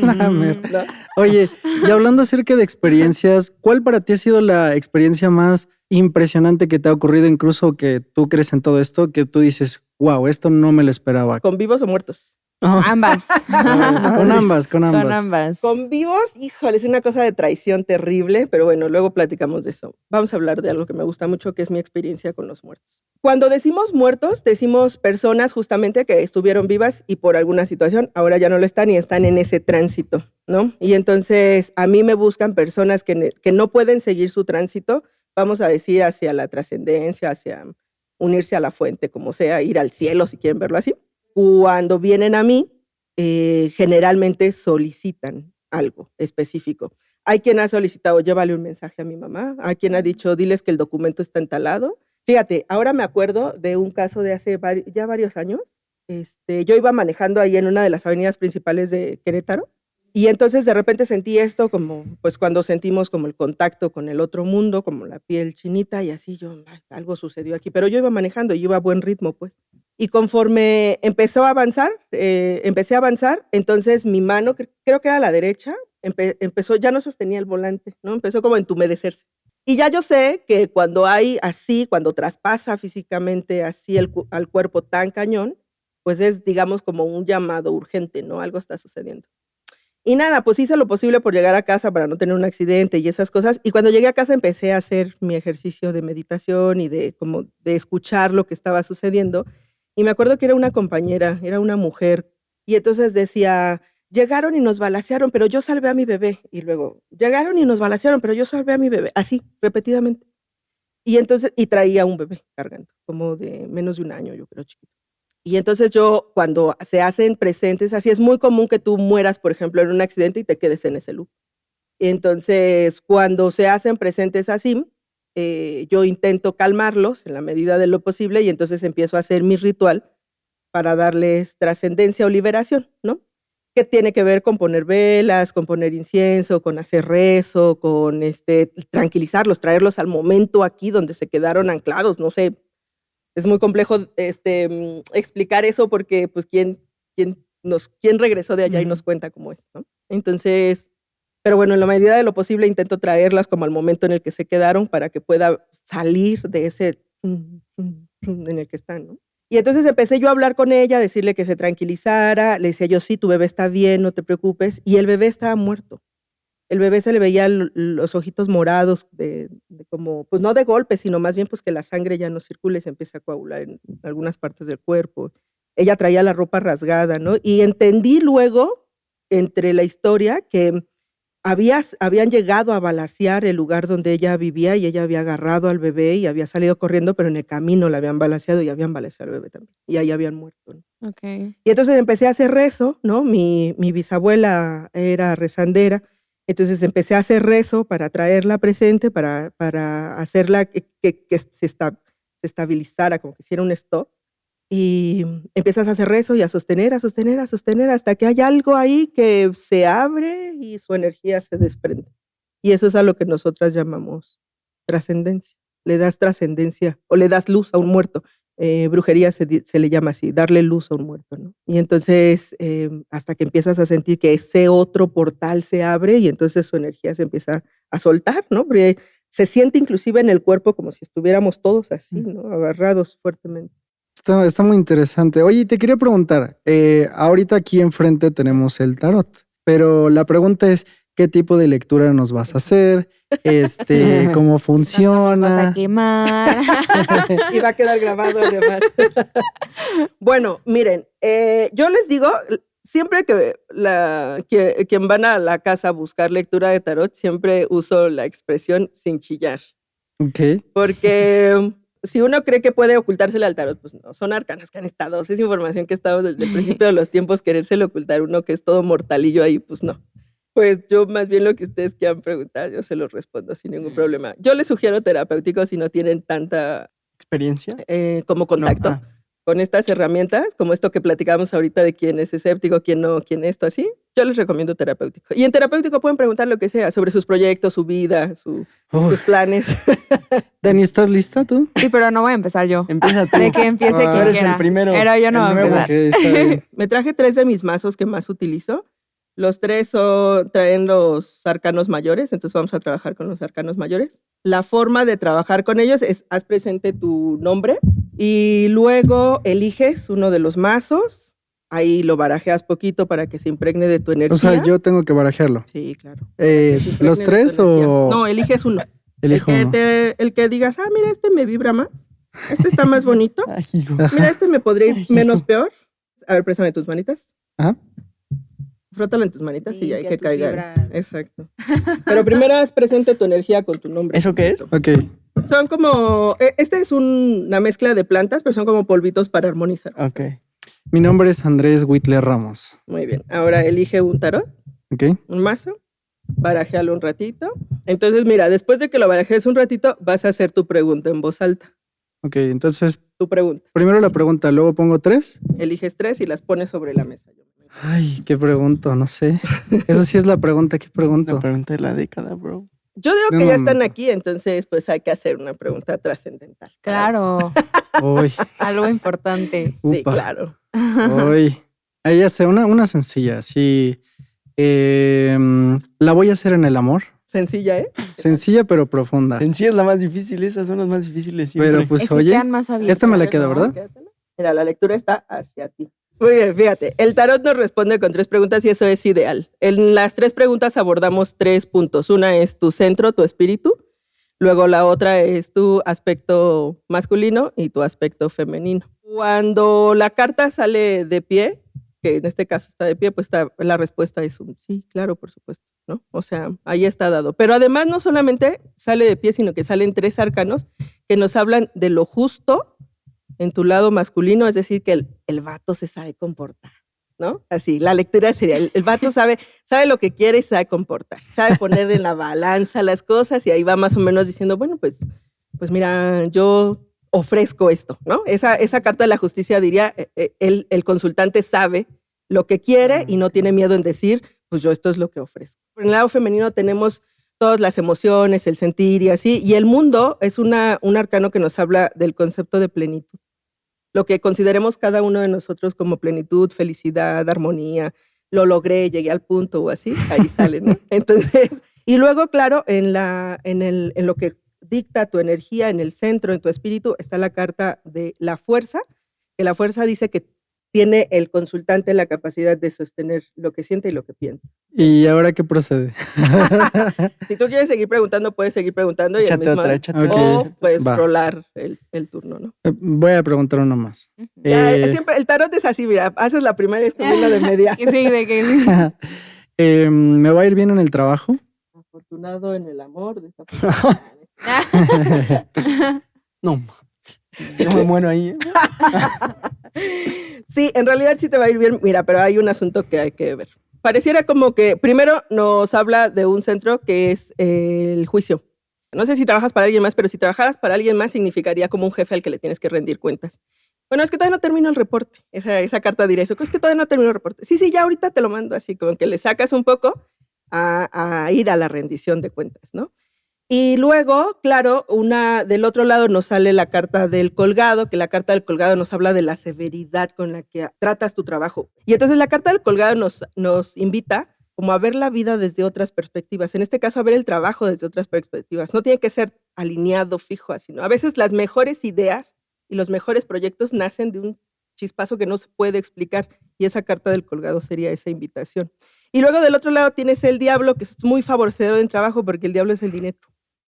Lamer. ¿No? Oye, y hablando acerca de experiencias, ¿cuál para ti ha sido la experiencia más impresionante que te ha ocurrido, incluso que tú crees en todo esto, que tú dices, wow, esto no me lo esperaba? ¿Con vivos o muertos? Ambas. Con ambas. Con ambas. Con vivos, híjole, es una cosa de traición terrible, pero bueno, luego platicamos de eso. Vamos a hablar de algo que me gusta mucho, que es mi experiencia con los muertos. Cuando decimos muertos, decimos personas justamente que estuvieron vivas y por alguna situación ahora ya no lo están y están en ese tránsito, ¿no? Y entonces a mí me buscan personas que no pueden seguir su tránsito, vamos a decir, hacia la trascendencia, hacia unirse a la fuente, como sea, ir al cielo, si quieren verlo así. Cuando vienen a mí, generalmente solicitan algo específico. Hay quien ha solicitado, llévale un mensaje a mi mamá. Hay quien ha dicho, diles que el documento está entalado. Fíjate, ahora me acuerdo de un caso de hace ya varios años. Yo iba manejando ahí en una de las avenidas principales de Querétaro y entonces de repente sentí esto como, pues cuando sentimos como el contacto con el otro mundo, como la piel chinita y así algo sucedió aquí. Pero yo iba manejando y iba a buen ritmo, pues. Y conforme empecé a avanzar, entonces mi mano, creo que era la derecha, empezó, ya no sostenía el volante, ¿no? Empezó como a entumedecerse. Y ya yo sé que cuando hay así, cuando traspasa físicamente así al cuerpo tan cañón, pues es, digamos, como un llamado urgente, ¿no? Algo está sucediendo. Y nada, pues hice lo posible por llegar a casa para no tener un accidente y esas cosas. Y cuando llegué a casa empecé a hacer mi ejercicio de meditación y de escuchar lo que estaba sucediendo. Y me acuerdo que era una compañera, era una mujer. Y entonces decía, llegaron y nos balacearon, pero yo salvé a mi bebé. Y luego, llegaron y nos balacearon, pero yo salvé a mi bebé. Así, repetidamente. Y entonces, y traía un bebé cargando, como de menos de un año, yo creo, chiquito. Y entonces yo, cuando se hacen presentes, así es muy común que tú mueras, por ejemplo, en un accidente y te quedes en ese loop. Entonces, cuando se hacen presentes así, yo intento calmarlos en la medida de lo posible y entonces empiezo a hacer mi ritual para darles trascendencia o liberación, ¿no? Que tiene que ver con poner velas, con poner incienso, con hacer rezo, con tranquilizarlos, traerlos al momento aquí donde se quedaron anclados, no sé. Es muy complejo explicar eso porque, pues, ¿quién regresó de allá y nos cuenta cómo es, ¿no? Entonces, pero bueno, en la medida de lo posible intento traerlas como al momento en el que se quedaron para que pueda salir de ese en el que están, ¿no? Y entonces empecé yo a hablar con ella, a decirle que se tranquilizara. Le decía yo, sí, tu bebé está bien, no te preocupes. Y el bebé estaba muerto. El bebé se le veían los ojitos morados, de como, pues no de golpe, sino más bien pues que la sangre ya no circula y se empieza a coagular en algunas partes del cuerpo. Ella traía la ropa rasgada, ¿no? Y entendí luego, entre la historia, que habían llegado a balacear el lugar donde ella vivía y ella había agarrado al bebé y había salido corriendo, pero en el camino la habían balaceado y habían balaceado al bebé también. Y ahí habían muerto, ¿no? Okay. Y entonces empecé a hacer rezo, ¿no? Mi bisabuela era rezandera. Entonces empecé a hacer rezo para traerla presente, para hacerla que se estabilizara, como que hiciera un stop. Y empiezas a hacer rezo y a sostener, hasta que hay algo ahí que se abre y su energía se desprende. Y eso es a lo que nosotras llamamos trascendencia. Le das trascendencia o le das luz a un muerto. Brujería se le llama así, darle luz a un muerto, ¿no? Y entonces, hasta que empiezas a sentir que ese otro portal se abre y entonces su energía se empieza a soltar, ¿no? Porque se siente inclusive en el cuerpo como si estuviéramos todos así, ¿no? Agarrados fuertemente. Está muy interesante. Oye, te quería preguntar, ahorita aquí enfrente tenemos el tarot, pero la pregunta es, ¿qué tipo de lectura nos vas a hacer? ¿Cómo funciona? ¿Nos vas a quemar? Y va a quedar grabado además. Bueno, miren, yo les digo, siempre que quien van a la casa a buscar lectura de tarot, siempre uso la expresión sin chillar. Ok. Porque si uno cree que puede ocultársela al tarot, pues no, son arcanos que han estado, es información que ha estado desde el principio de los tiempos, querérselo ocultar uno que es todo mortalillo ahí, pues no. Pues yo más bien lo que ustedes quieran preguntar, yo se los respondo sin ningún problema. Yo les sugiero terapéutico si no tienen tanta experiencia como contacto con estas herramientas, como esto que platicamos ahorita de quién es escéptico, quién no, quién esto, así. Yo les recomiendo terapéutico. Y en terapéutico pueden preguntar lo que sea sobre sus proyectos, su vida, sus planes. Dani, ¿estás lista tú? Sí, pero no voy a empezar yo. Empieza tú. De que empiece quien Tú eres quiera. el primero. Pero yo no voy a empezar. Okay, está bien. Me traje 3 de mis mazos que más utilizo. Los 3 traen los arcanos mayores, entonces vamos a trabajar con los arcanos mayores. La forma de trabajar con ellos es, haz presente tu nombre y luego eliges uno de los mazos, ahí lo barajeas poquito para que se impregne de tu energía. O sea, yo tengo que barajearlo. Sí, claro. ¿Los 3 o...? No, eliges uno. Elijo uno. El que digas, mira, este me vibra más, este está más bonito, Ay, hijo. mira, este me podría ir menos peor. A ver, préstame tus manitas. Ajá. Frótalo en tus manitas y ya hay Limpia que tus caigan. vibras. Exacto. Pero primero haz presente tu energía con tu nombre. ¿Eso qué es? Ok. Son como, este es una mezcla de plantas, pero son como polvitos para armonizar. Ok. Mi nombre es Andrés Whitler Ramos. Muy bien. Ahora elige un tarot, Ok. un mazo, barajéalo un ratito. Entonces, mira, después de que lo barajees un ratito, vas a hacer tu pregunta en voz alta. Ok, entonces, Tu pregunta. primero la pregunta, luego pongo 3. Eliges 3 y las pones sobre la mesa. Ay, ¿qué pregunto? No sé. Esa sí es la pregunta, ¿qué pregunto? La pregunta de la década, bro. Yo digo No, que no, ya no. están aquí, entonces pues hay que hacer una pregunta trascendental. Claro, Uy, algo importante. Sí, upa. claro. Uy. Ahí ya sé, una sencilla, sí. La voy a hacer en el amor. Sencilla, ¿eh? Sencilla pero profunda. Sencilla es la más difícil, esas son las más difíciles siempre. Pero pues Es que oye, quedan más abiertas, esta me la quedo, ¿no? ¿verdad? Quédatela. Mira, la lectura está hacia ti. Muy bien, fíjate. El tarot nos responde con 3 preguntas y eso es ideal. En las 3 preguntas abordamos 3 puntos. Una es tu centro, tu espíritu. Luego la otra es tu aspecto masculino y tu aspecto femenino. Cuando la carta sale de pie, que en este caso está de pie, pues la respuesta es un sí, claro, por supuesto, ¿no? O sea, ahí está dado. Pero además no solamente sale de pie, sino que salen 3 arcanos que nos hablan de lo justo en tu lado masculino, es decir, que el vato se sabe comportar, ¿no? Así, la lectura sería, el vato sabe lo que quiere y sabe comportar, sabe poner en la balanza las cosas y ahí va más o menos diciendo, bueno, pues mira, yo ofrezco esto, ¿no? Esa carta de la justicia diría, el consultante sabe lo que quiere y no tiene miedo en decir, pues yo esto es lo que ofrezco. En el lado femenino tenemos todas las emociones, el sentir y así, y el mundo es un arcano que nos habla del concepto de plenitud. Lo que consideremos cada uno de nosotros como plenitud, felicidad, armonía, lo logré, llegué al punto o así, ahí sale, ¿no? Entonces, y luego, claro, en lo que dicta tu energía, en el centro, en tu espíritu, está la carta de la fuerza, que la fuerza dice que tiene el consultante la capacidad de sostener lo que siente y lo que piensa. ¿Y ahora qué procede? Si tú quieres seguir preguntando, puedes seguir preguntando. Échate y el mismo, otra, échate Ok. O puedes Va. rolar el turno, ¿no? Voy a preguntar uno más. Ya, Eh, siempre, el tarot es así, mira, haces la primera y es como una de media. Sí, de que ¿Me va a ir bien en el trabajo? Afortunado en el amor, desafortunado. No, yo me muero ahí. ¿Eh? Sí, en realidad sí te va a ir bien, mira, pero hay un asunto que hay que ver. Pareciera como que primero nos habla de un centro que es el juicio. No sé si trabajas para alguien más, pero si trabajaras para alguien más significaría como un jefe al que le tienes que rendir cuentas. Bueno, es que todavía no termino el reporte. Esa carta dirá eso, es que todavía no termino el reporte. Sí, ya ahorita te lo mando así, como que le sacas un poco a ir a la rendición de cuentas, ¿no? Y luego, claro, del otro lado nos sale la carta del colgado, que la carta del colgado nos habla de la severidad con la que tratas tu trabajo. Y entonces la carta del colgado nos invita como a ver la vida desde otras perspectivas. En este caso, a ver el trabajo desde otras perspectivas. No tiene que ser alineado, fijo, así, ¿no? A veces las mejores ideas y los mejores proyectos nacen de un chispazo que no se puede explicar. Y esa carta del colgado sería esa invitación. Y luego del otro lado tienes el diablo, que es muy favorecedor en trabajo porque el diablo es el dinero.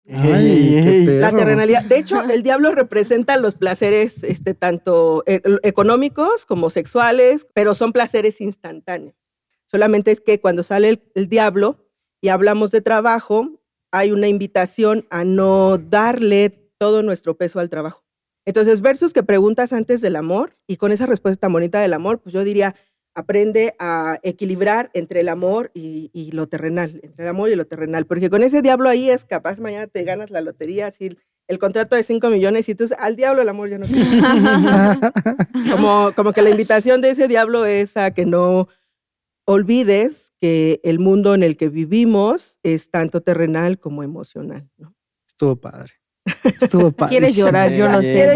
Ay, qué perro. La terrenalidad. De hecho, el diablo representa los placeres tanto económicos como sexuales, pero son placeres instantáneos. Solamente es que cuando sale el diablo y hablamos de trabajo, hay una invitación a no darle todo nuestro peso al trabajo. Entonces, versus que preguntas antes del amor, y con esa respuesta tan bonita del amor, pues yo diría, aprende a equilibrar entre el amor y lo terrenal, entre el amor y lo terrenal, porque con ese diablo ahí es capaz, mañana te ganas la lotería, así el contrato de 5 millones y tú al diablo el amor ya no quiero. como que la invitación de ese diablo es a que no olvides que el mundo en el que vivimos es tanto terrenal como emocional, ¿no? Estuvo padre. Estuvo padre. Quieres llorar, yo lo sé.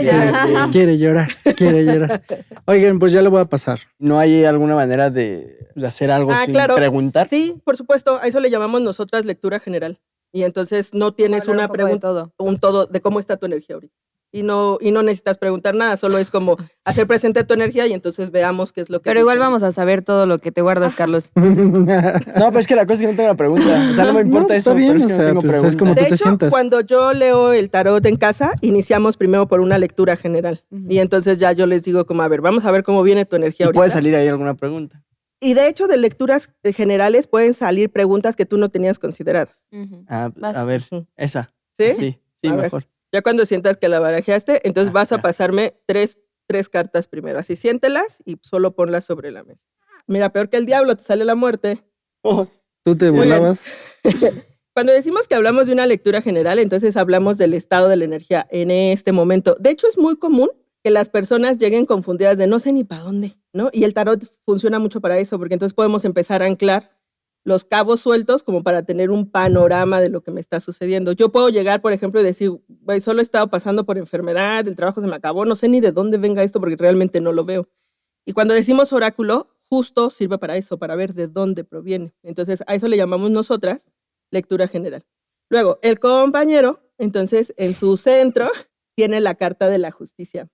Quiere llorar. Oigan, pues ya lo voy a pasar. ¿No hay alguna manera de hacer algo sin preguntar? Sí, por supuesto. A eso le llamamos nosotras lectura general. Y entonces no tienes una pregunta, un todo de cómo está tu energía ahorita. Y no necesitas preguntar nada, solo es como hacer presente tu energía y entonces veamos qué es lo que... Pero igual vamos a saber todo lo que te guardas, Carlos. No, pero es que la cosa es que no tengo una pregunta. O sea, no me importa eso, bien, pero es que no tengo pregunta. Es como de tú te hecho, sientas. cuando yo leo el tarot en casa, iniciamos primero por una lectura general. Y entonces ya yo les digo como, a ver, vamos a ver cómo viene tu energía ahorita. Puede salir ahí alguna pregunta. Y de hecho, de lecturas generales pueden salir preguntas que tú no tenías consideradas. A ver, esa. ¿Sí? Sí, a mejor. Ver. Ya cuando sientas que la barajeaste, entonces vas a pasarme tres cartas primero. Así siéntelas y solo ponlas sobre la mesa. Mira, peor que el diablo, te sale la muerte. ¿Tú te burlabas? Cuando decimos que hablamos de una lectura general, entonces hablamos del estado de la energía en este momento. De hecho, es muy común que las personas lleguen confundidas de no sé ni para dónde, ¿no? Y el tarot funciona mucho para eso, porque entonces podemos empezar a anclar los cabos sueltos como para tener un panorama de lo que me está sucediendo. Yo puedo llegar, por ejemplo, y decir, güey, solo he estado pasando por enfermedad, el trabajo se me acabó, no sé ni de dónde venga esto porque realmente no lo veo. Y cuando decimos oráculo, justo sirve para eso, para ver de dónde proviene. Entonces, a eso le llamamos nosotras lectura general. Luego, el compañero, entonces, en su centro, tiene la carta de la justicia.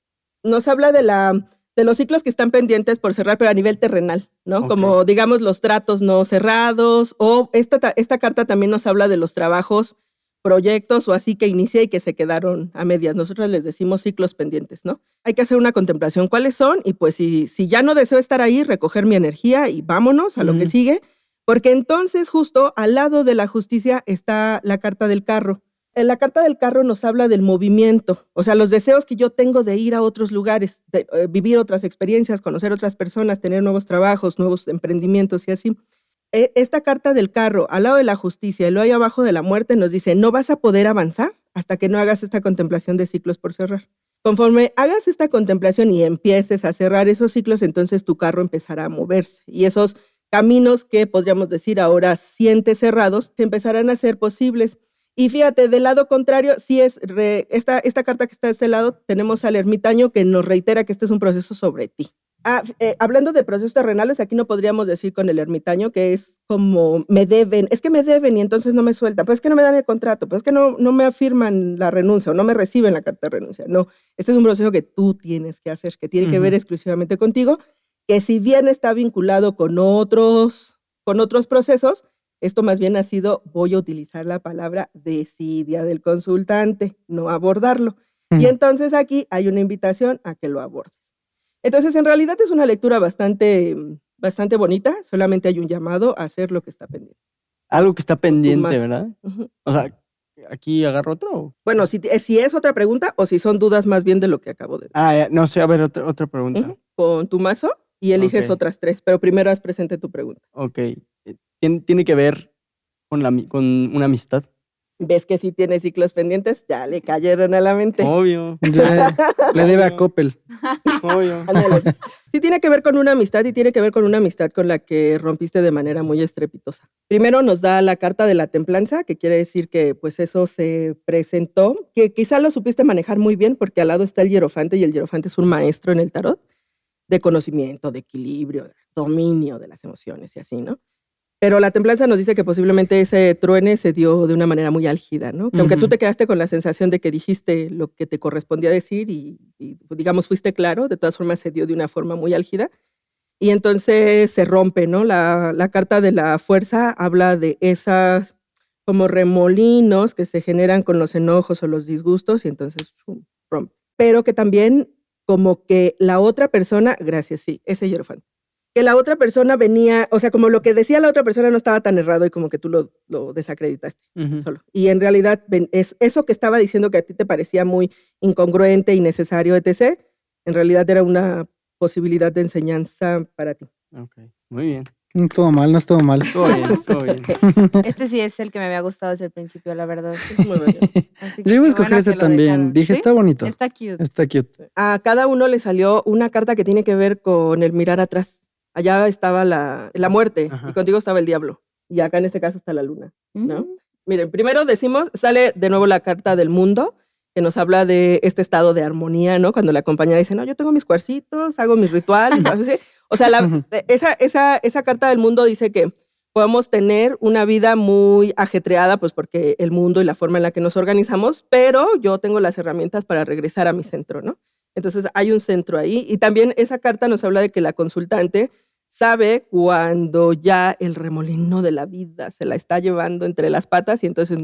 Nos habla de los ciclos que están pendientes por cerrar, pero a nivel terrenal, ¿no? Okay. Como, digamos, los tratos no cerrados, o esta carta también nos habla de los trabajos, proyectos o así que inicié y que se quedaron a medias. Nosotros les decimos ciclos pendientes, ¿no? Hay que hacer una contemplación cuáles son y pues si ya no deseo estar ahí, recoger mi energía y vámonos a lo que sigue, porque entonces justo al lado de la justicia está la carta del carro. En la carta del carro nos habla del movimiento, o sea, los deseos que yo tengo de ir a otros lugares, de vivir otras experiencias, conocer otras personas, tener nuevos trabajos, nuevos emprendimientos y así. Esta carta del carro al lado de la justicia y luego ahí abajo de la muerte nos dice, no vas a poder avanzar hasta que no hagas esta contemplación de ciclos por cerrar. Conforme hagas esta contemplación y empieces a cerrar esos ciclos, entonces tu carro empezará a moverse y esos caminos que podríamos decir ahora sientes cerrados se empezarán a hacer posibles. Y fíjate, del lado contrario, sí es esta carta que está de este lado, tenemos al ermitaño que nos reitera que este es un proceso sobre ti. Hablando de procesos terrenales, aquí no podríamos decir con el ermitaño que es como me deben, es que me deben y entonces no me sueltan, pues es que no me dan el contrato, pues es que no me afirman la renuncia o no me reciben la carta de renuncia. No, este es un proceso que tú tienes que hacer, que tiene que ver exclusivamente contigo, que si bien está vinculado con otros procesos, esto más bien ha sido, voy a utilizar la palabra desidia del consultante, no abordarlo. Y entonces aquí hay una invitación a que lo abordes. Entonces, en realidad es una lectura bastante bonita, solamente hay un llamado a hacer lo que está pendiente. Algo que está pendiente, ¿verdad? O sea, ¿aquí agarro otro? Bueno, si es otra pregunta o si son dudas más bien de lo que acabo de decir. No sé, a ver, otra pregunta. Con tu mazo y eliges otras 3, pero primero haz presente tu pregunta. Ok. ¿Tiene que ver con una amistad? ¿Ves que sí tiene ciclos pendientes? Ya le cayeron a la mente. Obvio. Ya, le debe a Coppel. Obvio. Sí tiene que ver con una amistad y tiene que ver con una amistad con la que rompiste de manera muy estrepitosa. Primero nos da la carta de la templanza, que quiere decir que pues eso se presentó, que quizá lo supiste manejar muy bien porque al lado está el hierofante y el hierofante es un maestro en el tarot de conocimiento, de equilibrio, de dominio de las emociones y así, ¿no? Pero la templanza nos dice que posiblemente ese truene se dio de una manera muy álgida, ¿no? Que aunque tú te quedaste con la sensación de que dijiste lo que te correspondía decir y digamos, fuiste claro, de todas formas se dio de una forma muy álgida. Y entonces se rompe, ¿no? La carta de la fuerza habla de esas como remolinos que se generan con los enojos o los disgustos y entonces rompe. Pero que también como que la otra persona, gracias, sí, ese hierofante, que la otra persona venía, o sea, como lo que decía la otra persona no estaba tan errado y como que tú lo desacreditaste solo. Y en realidad es eso que estaba diciendo que a ti te parecía muy incongruente, innecesario, etc., en realidad era una posibilidad de enseñanza para ti. Ok, muy bien. No estuvo mal, no estuvo mal. Estuvo bien, estuvo bien. Este sí es el que me había gustado desde el principio, la verdad. Muy bueno. Así Yo iba a qué escoger bueno ese que lo también. dejaron. Dije, ¿Sí? está bonito. Está cute. Está cute. A cada uno le salió una carta que tiene que ver con el mirar atrás. Allá estaba la muerte y contigo estaba el diablo. Y acá en este caso está la luna, ¿no? Miren, primero sale de nuevo la carta del mundo, que nos habla de este estado de armonía, ¿no? Cuando la compañera dice, no, yo tengo mis cuarcitos, hago mis rituales, así. O sea, esa carta del mundo dice que podemos tener una vida muy ajetreada, pues porque el mundo y la forma en la que nos organizamos, pero yo tengo las herramientas para regresar a mi centro, ¿no? Entonces hay un centro ahí. Y también esa carta nos habla de que la consultante sabe cuando ya el remolino de la vida se la está llevando entre las patas y entonces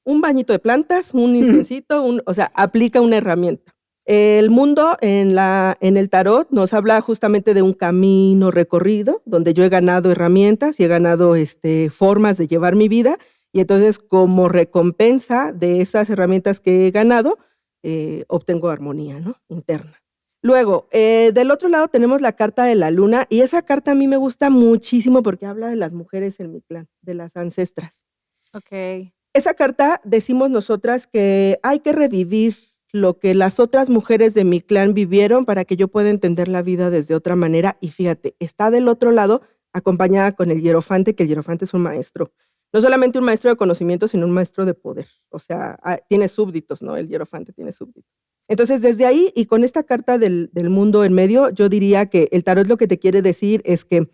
un bañito de plantas, un incensito, o sea, aplica una herramienta. El mundo en el tarot nos habla justamente de un camino recorrido donde yo he ganado herramientas y he ganado formas de llevar mi vida y entonces como recompensa de esas herramientas que he ganado, obtengo armonía, ¿no? Interna. Luego, del otro lado tenemos la carta de la luna y esa carta a mí me gusta muchísimo porque habla de las mujeres en mi clan, de las ancestras. Ok. Esa carta decimos nosotras que hay que revivir lo que las otras mujeres de mi clan vivieron para que yo pueda entender la vida desde otra manera. Y fíjate, está del otro lado acompañada con el hierofante, que el hierofante es un maestro. No solamente un maestro de conocimiento, sino un maestro de poder. O sea, tiene súbditos, ¿no? El hierofante tiene súbditos. Entonces, desde ahí y con esta carta del mundo en medio, yo diría que el tarot lo que te quiere decir es que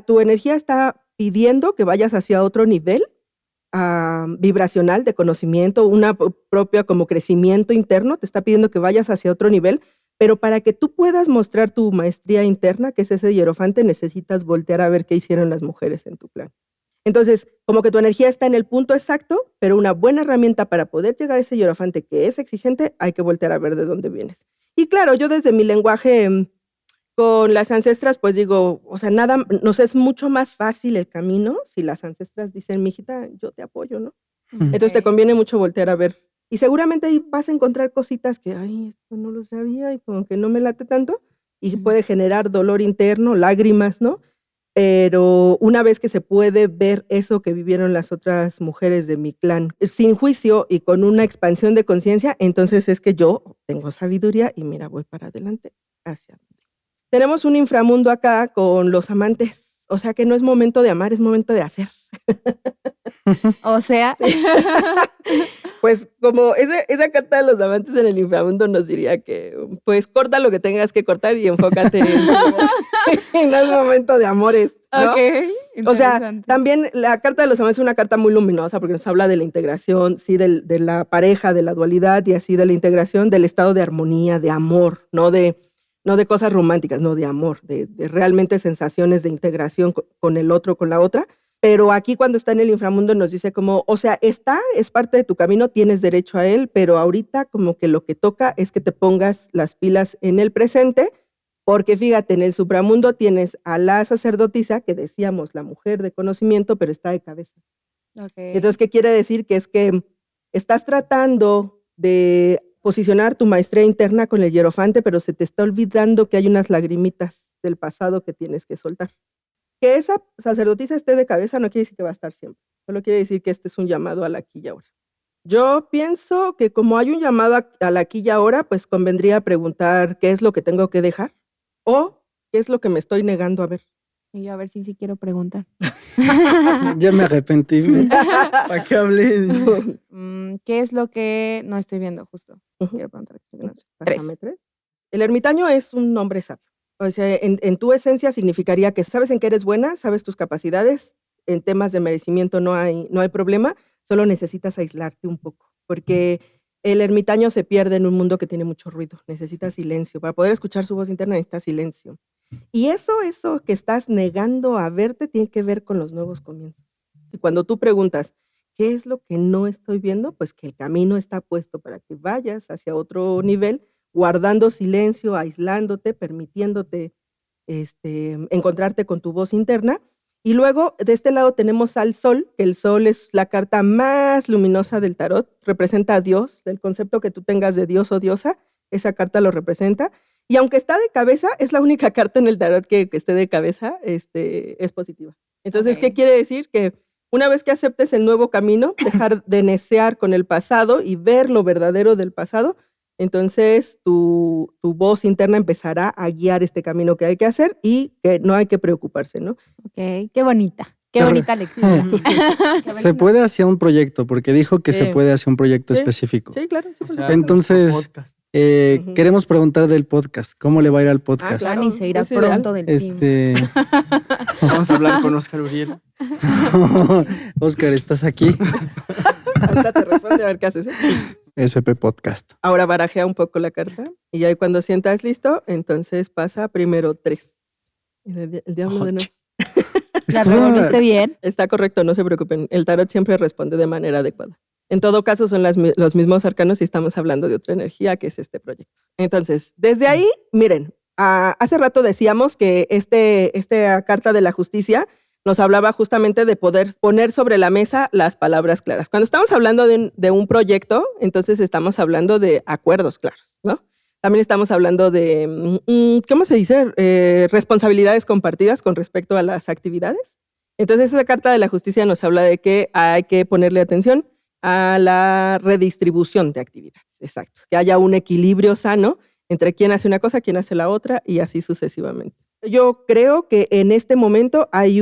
tu energía está pidiendo que vayas hacia otro nivel vibracional de conocimiento, una propia como crecimiento interno, te está pidiendo que vayas hacia otro nivel, pero para que tú puedas mostrar tu maestría interna, que es ese hierofante, necesitas voltear a ver qué hicieron las mujeres en tu plan. Entonces, como que tu energía está en el punto exacto, pero una buena herramienta para poder llegar a ese hierofante que es exigente, hay que voltear a ver de dónde vienes. Y claro, yo desde mi lenguaje con las ancestras, pues digo, o sea, nos es mucho más fácil el camino si las ancestras dicen, mijita, yo te apoyo, ¿no? Entonces te conviene mucho voltear a ver. Y seguramente ahí vas a encontrar cositas que, ay, esto no lo sabía y como que no me late tanto y puede generar dolor interno, lágrimas, ¿no? Pero una vez que se puede ver eso que vivieron las otras mujeres de mi clan, sin juicio y con una expansión de conciencia, entonces es que yo tengo sabiduría y mira, voy para adelante, hacia adelante. Tenemos un inframundo acá con los amantes, o sea que no es momento de amar, es momento de hacer. O sea. Sí. Pues como esa carta de los amantes en el inframundo nos diría que pues corta lo que tengas que cortar y enfócate en el momento de amores, ¿no? Ok, o sea, también la carta de los amantes es una carta muy luminosa porque nos habla de la integración, sí, de la pareja, de la dualidad y así de la integración, del estado de armonía, de amor, no de cosas románticas, no de amor, de realmente sensaciones de integración con el otro, con la otra. Pero aquí cuando está en el inframundo nos dice como, o sea, es parte de tu camino, tienes derecho a él, pero ahorita como que lo que toca es que te pongas las pilas en el presente, porque fíjate, en el supramundo tienes a la sacerdotisa, que decíamos la mujer de conocimiento, pero está de cabeza. Okay. Entonces, ¿qué quiere decir? Que es que estás tratando de posicionar tu maestría interna con el hierofante, pero se te está olvidando que hay unas lagrimitas del pasado que tienes que soltar. Que esa sacerdotisa esté de cabeza no quiere decir que va a estar siempre, solo quiere decir que este es un llamado al aquí y ahora. Yo pienso que como hay un llamado al aquí y ahora, pues convendría preguntar qué es lo que tengo que dejar o qué es lo que me estoy negando a ver. Y yo a ver si sí quiero preguntar. Ya me arrepentí. ¿Para qué hablé? ¿Qué es lo que no estoy viendo justo? Quiero preguntar. ¿Tres? El ermitaño es un hombre sabio. O sea, en tu esencia significaría que sabes en qué eres buena, sabes tus capacidades, en temas de merecimiento no hay problema, solo necesitas aislarte un poco, porque el ermitaño se pierde en un mundo que tiene mucho ruido, necesita silencio, para poder escuchar su voz interna necesita silencio. Y eso que estás negando a verte tiene que ver con los nuevos comienzos. Y cuando tú preguntas, ¿qué es lo que no estoy viendo? Pues que el camino está puesto para que vayas hacia otro nivel, guardando silencio, aislándote, permitiéndote encontrarte con tu voz interna. Y luego de este lado tenemos al sol, que el sol es la carta más luminosa del tarot, representa a Dios, el concepto que tú tengas de Dios o diosa, esa carta lo representa. Y aunque está de cabeza, es la única carta en el tarot que esté de cabeza, es positiva. Entonces, ¿qué quiere decir? Que una vez que aceptes el nuevo camino, dejar de necear con el pasado y ver lo verdadero del pasado, entonces tu voz interna empezará a guiar este camino que hay que hacer y que no hay que preocuparse, ¿no? Ok, qué bonita lectura. Se puede hacer un proyecto, porque dijo que se puede hacer un proyecto específico. Sí, claro. Sí, O sea, entonces, queremos preguntar del podcast. ¿Cómo le va a ir al podcast? Claro. Ni se irá pronto del team. Vamos a hablar con Oscar Uriel. Oscar, ¿estás aquí? Ahorita te responde a ver qué haces. SP Podcast. Ahora barajea un poco la carta y ahí cuando sientas listo, entonces pasa primero 3. El diablo de nuevo. ¿La revolviste bien? Está correcto, no se preocupen. El tarot siempre responde de manera adecuada. En todo caso, son los mismos arcanos y estamos hablando de otra energía que es este proyecto. Entonces, desde ahí, miren, hace rato decíamos que esta carta de la justicia nos hablaba justamente de poder poner sobre la mesa las palabras claras. Cuando estamos hablando de un proyecto, entonces estamos hablando de acuerdos claros, ¿no? También estamos hablando de, ¿cómo se dice? Responsabilidades compartidas con respecto a las actividades. Entonces, esa carta de la justicia nos habla de que hay que ponerle atención a la redistribución de actividades. Exacto. Que haya un equilibrio sano entre quién hace una cosa, quién hace la otra y así sucesivamente. Yo creo que en este momento hay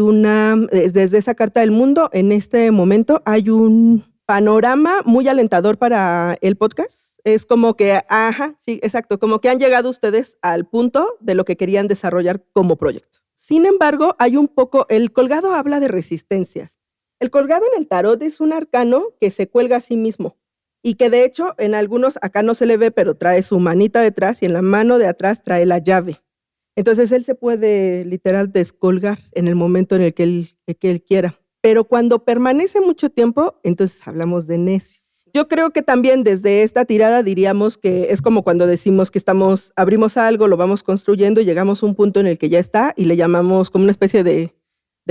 desde esa carta del mundo, en este momento hay un panorama muy alentador para el podcast. Es como que, sí, exacto, como que han llegado ustedes al punto de lo que querían desarrollar como proyecto. Sin embargo, hay un poco, el colgado habla de resistencias. El colgado en el tarot es un arcano que se cuelga a sí mismo y que de hecho en algunos, acá no se le ve, pero trae su manita detrás y en la mano de atrás trae la llave. Entonces él se puede literal descolgar en el momento en el que él quiera. Pero cuando permanece mucho tiempo, entonces hablamos de necio. Yo creo que también desde esta tirada diríamos que es como cuando decimos que abrimos algo, lo vamos construyendo y llegamos a un punto en el que ya está y le llamamos como una especie de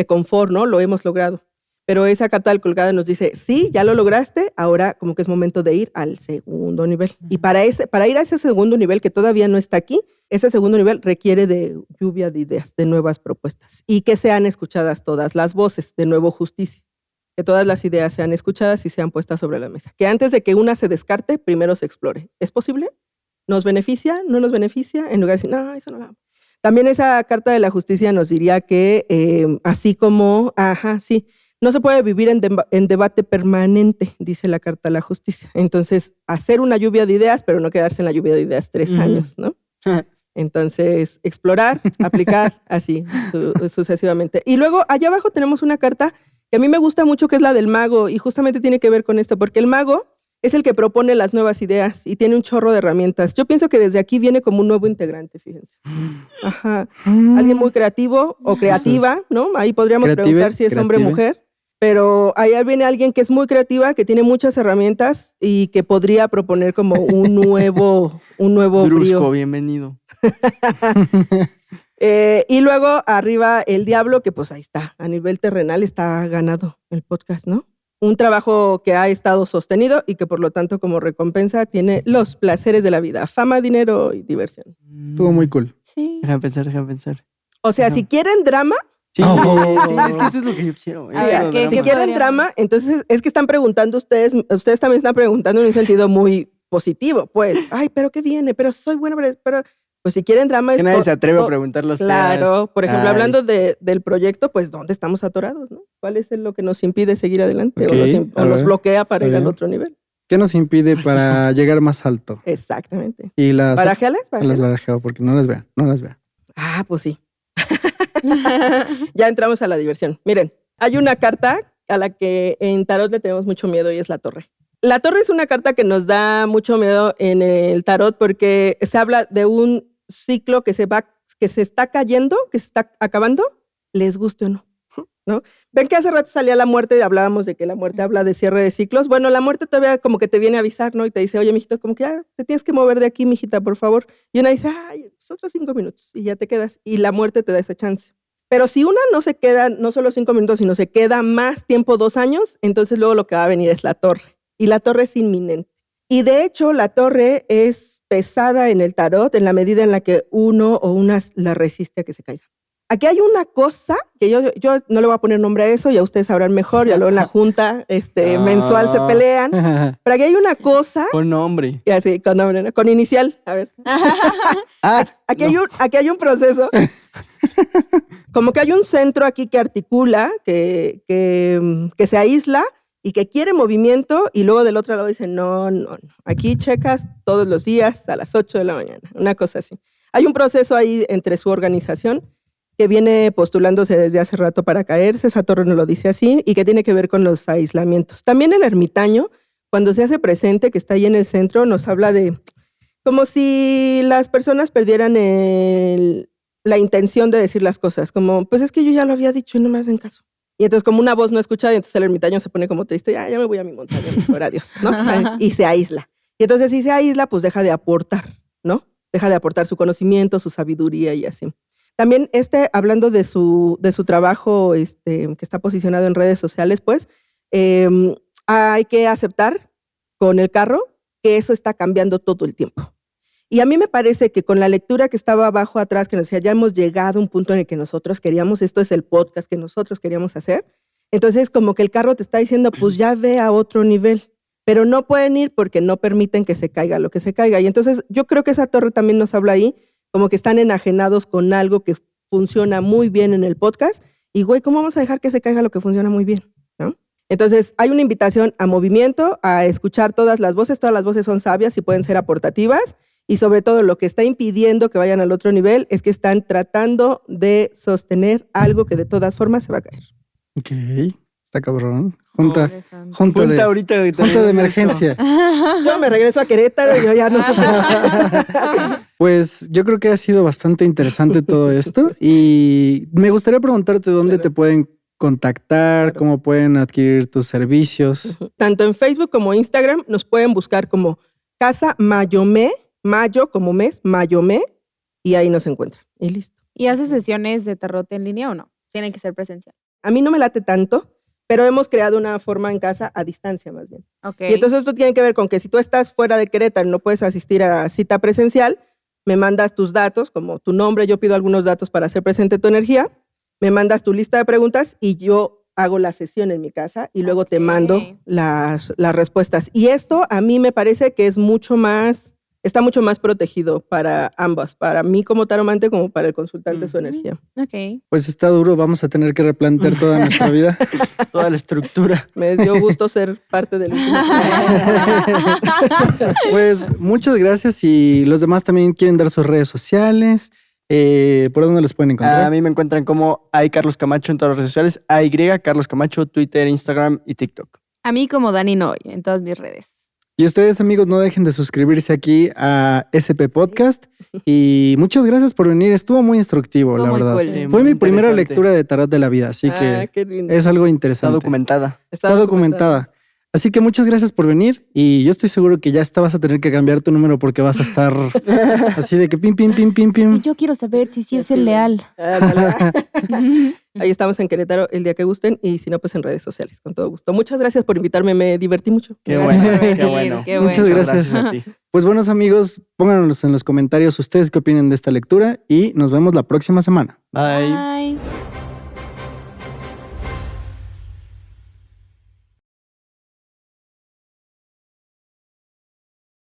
confort, ¿no? Lo hemos logrado. Pero esa carta del colgado nos dice, sí, ya lo lograste, ahora como que es momento de ir al segundo nivel. Y para ir a ese segundo nivel que todavía no está aquí, ese segundo nivel requiere de lluvia de ideas, de nuevas propuestas y que sean escuchadas todas las voces, de nuevo justicia. Que todas las ideas sean escuchadas y sean puestas sobre la mesa. Que antes de que una se descarte, primero se explore. ¿Es posible? ¿Nos beneficia? ¿No nos beneficia? En lugar de decir, no, eso no lo hago. También esa carta de la justicia nos diría que así como, sí, no se puede vivir en debate permanente, dice la carta de la justicia. Entonces, hacer una lluvia de ideas, pero no quedarse en la lluvia de ideas 3 años, ¿no? Entonces, explorar, aplicar, así, sucesivamente. Y luego, allá abajo tenemos una carta que a mí me gusta mucho, que es la del mago, y justamente tiene que ver con esto, porque el mago es el que propone las nuevas ideas y tiene un chorro de herramientas. Yo pienso que desde aquí viene como un nuevo integrante, fíjense. Alguien muy creativo o creativa, ¿no? Ahí podríamos preguntar si es hombre o mujer. Pero allá viene alguien que es muy creativa, que tiene muchas herramientas y que podría proponer como un nuevo Brusco, brío. bienvenido. Y luego arriba el diablo, que pues ahí está, a nivel terrenal está ganado el podcast, ¿no? Un trabajo que ha estado sostenido y que por lo tanto como recompensa tiene los placeres de la vida, fama, dinero y diversión. Estuvo muy cool. Sí. Déjame pensar. O sea, si quieren drama... Sí, es que eso es lo que yo quiero. Si quieren drama, entonces es que están preguntando ustedes también están preguntando en un sentido muy positivo, pues, ay, pero ¿qué viene? Pero soy buena, pero pues si quieren drama... Que nadie se atreve a preguntar las Claro, por ejemplo, Ay. hablando del proyecto, pues, ¿dónde estamos atorados, no? ¿Cuál es lo que nos impide seguir adelante o nos bloquea para ir al otro nivel? ¿Qué nos impide para llegar más alto? Exactamente. Y las... ¿Barajeales? Las barajeo porque no las vean. Ah, pues sí. Ya entramos a la diversión. Miren, hay una carta a la que en tarot le tenemos mucho miedo y es la torre. La torre es una carta que nos da mucho miedo en el tarot porque se habla de un ciclo que se está cayendo, que se está acabando, les guste o no. ¿no? Ven que hace rato salía la muerte y hablábamos de que la muerte habla de cierre de ciclos. Bueno, la muerte todavía como que te viene a avisar, ¿no? Y te dice, oye, mijito, como que ya te tienes que mover de aquí, mijita, por favor. Y una dice, ay, pues otros 5 minutos y ya te quedas. Y la muerte te da esa chance. Pero si una no se queda, no solo 5 minutos, sino se queda más tiempo, 2 años, entonces luego lo que va a venir es la torre. Y la torre es inminente. Y de hecho, la torre es pesada en el tarot en la medida en la que uno o una la resiste a que se caiga. Aquí hay una cosa que yo no le voy a poner nombre a eso, ya ustedes sabrán mejor, ya luego en la junta mensual se pelean. Pero aquí hay una cosa. Con nombre. Y así, con nombre, ¿no? Con inicial. A ver. Aquí hay un proceso. Como que hay un centro aquí que articula, que se aísla y que quiere movimiento, y luego del otro lado dice, no. Aquí checas todos los días a las 8 de la mañana. Una cosa así. Hay un proceso ahí entre su organización que viene postulándose desde hace rato para caerse, esa torre nos lo dice así, y que tiene que ver con los aislamientos. También el ermitaño, cuando se hace presente, que está ahí en el centro, nos habla de como si las personas perdieran la intención de decir las cosas, como, pues es que yo ya lo había dicho y no me hacen caso. Y entonces como una voz no escucha, y entonces el ermitaño se pone como triste, ya me voy a mi montaña, mejor adiós, ¿no? Y se aísla. Y entonces si se aísla, pues deja de aportar, ¿no? Deja de aportar su conocimiento, su sabiduría y así. También hablando de su trabajo que está posicionado en redes sociales, pues hay que aceptar con el carro que eso está cambiando todo el tiempo. Y a mí me parece que con la lectura que estaba abajo atrás, que nos decía, ya hemos llegado a un punto en el que nosotros queríamos, esto es el podcast que nosotros queríamos hacer, entonces como que el carro te está diciendo, pues ya ve a otro nivel, pero no pueden ir porque no permiten que se caiga lo que se caiga. Y entonces yo creo que esa torre también nos habla ahí, como que están enajenados con algo que funciona muy bien en el podcast. Y güey, ¿cómo vamos a dejar que se caiga lo que funciona muy bien? ¿No? Entonces, hay una invitación a movimiento, a escuchar todas las voces son sabias y pueden ser aportativas. Y sobre todo, lo que está impidiendo que vayan al otro nivel es que están tratando de sostener algo que de todas formas se va a caer. Ok, está cabrón. Junta ahorita de emergencia. Yo me regreso a Querétaro y yo ya no sé. Pues yo creo que ha sido bastante interesante todo esto y me gustaría preguntarte dónde te pueden contactar, cómo pueden adquirir tus servicios. Tanto en Facebook como Instagram nos pueden buscar como Casa Mayomé, Mayo como mes, Mayomé, y ahí nos encuentran. Y listo. ¿Y haces sesiones de tarot en línea o no? Tienen que ser presencial. A mí no me late tanto, pero hemos creado una forma en casa a distancia más bien. Okay. Y entonces esto tiene que ver con que si tú estás fuera de Querétaro y no puedes asistir a cita presencial, me mandas tus datos, como tu nombre, yo pido algunos datos para hacer presente tu energía, me mandas tu lista de preguntas y yo hago la sesión en mi casa y luego te mando las respuestas. Y esto a mí me parece que es está mucho más protegido para ambas, para mí como taromante como para el consultante su energía. Okay. Pues está duro, vamos a tener que replantear toda nuestra vida. Toda la estructura. Me dio gusto ser parte del último. Pues muchas gracias y los demás también quieren dar sus redes sociales. ¿Por dónde los pueden encontrar? A mí me encuentran como Carlos Camacho en todas las redes sociales. Carlos Camacho, Twitter, Instagram y TikTok. A mí como Dani Noy en todas mis redes. Y ustedes, amigos, no dejen de suscribirse aquí a SP Podcast. Y muchas gracias por venir. Estuvo muy instructivo, la verdad. Cool. Sí, fue mi primera lectura de tarot de la vida, así que es algo interesante. Está documentada. Así que muchas gracias por venir y yo estoy seguro que ya vas a tener que cambiar tu número porque vas a estar así de que pim. Y yo quiero saber si es el leal. Ahí estamos en Querétaro el día que gusten y si no, pues en redes sociales, con todo gusto. Muchas gracias por invitarme, me divertí mucho. Qué bueno. Muchas gracias a ti. Pues buenos amigos, pónganos en los comentarios ustedes qué opinan de esta lectura y nos vemos la próxima semana. Bye.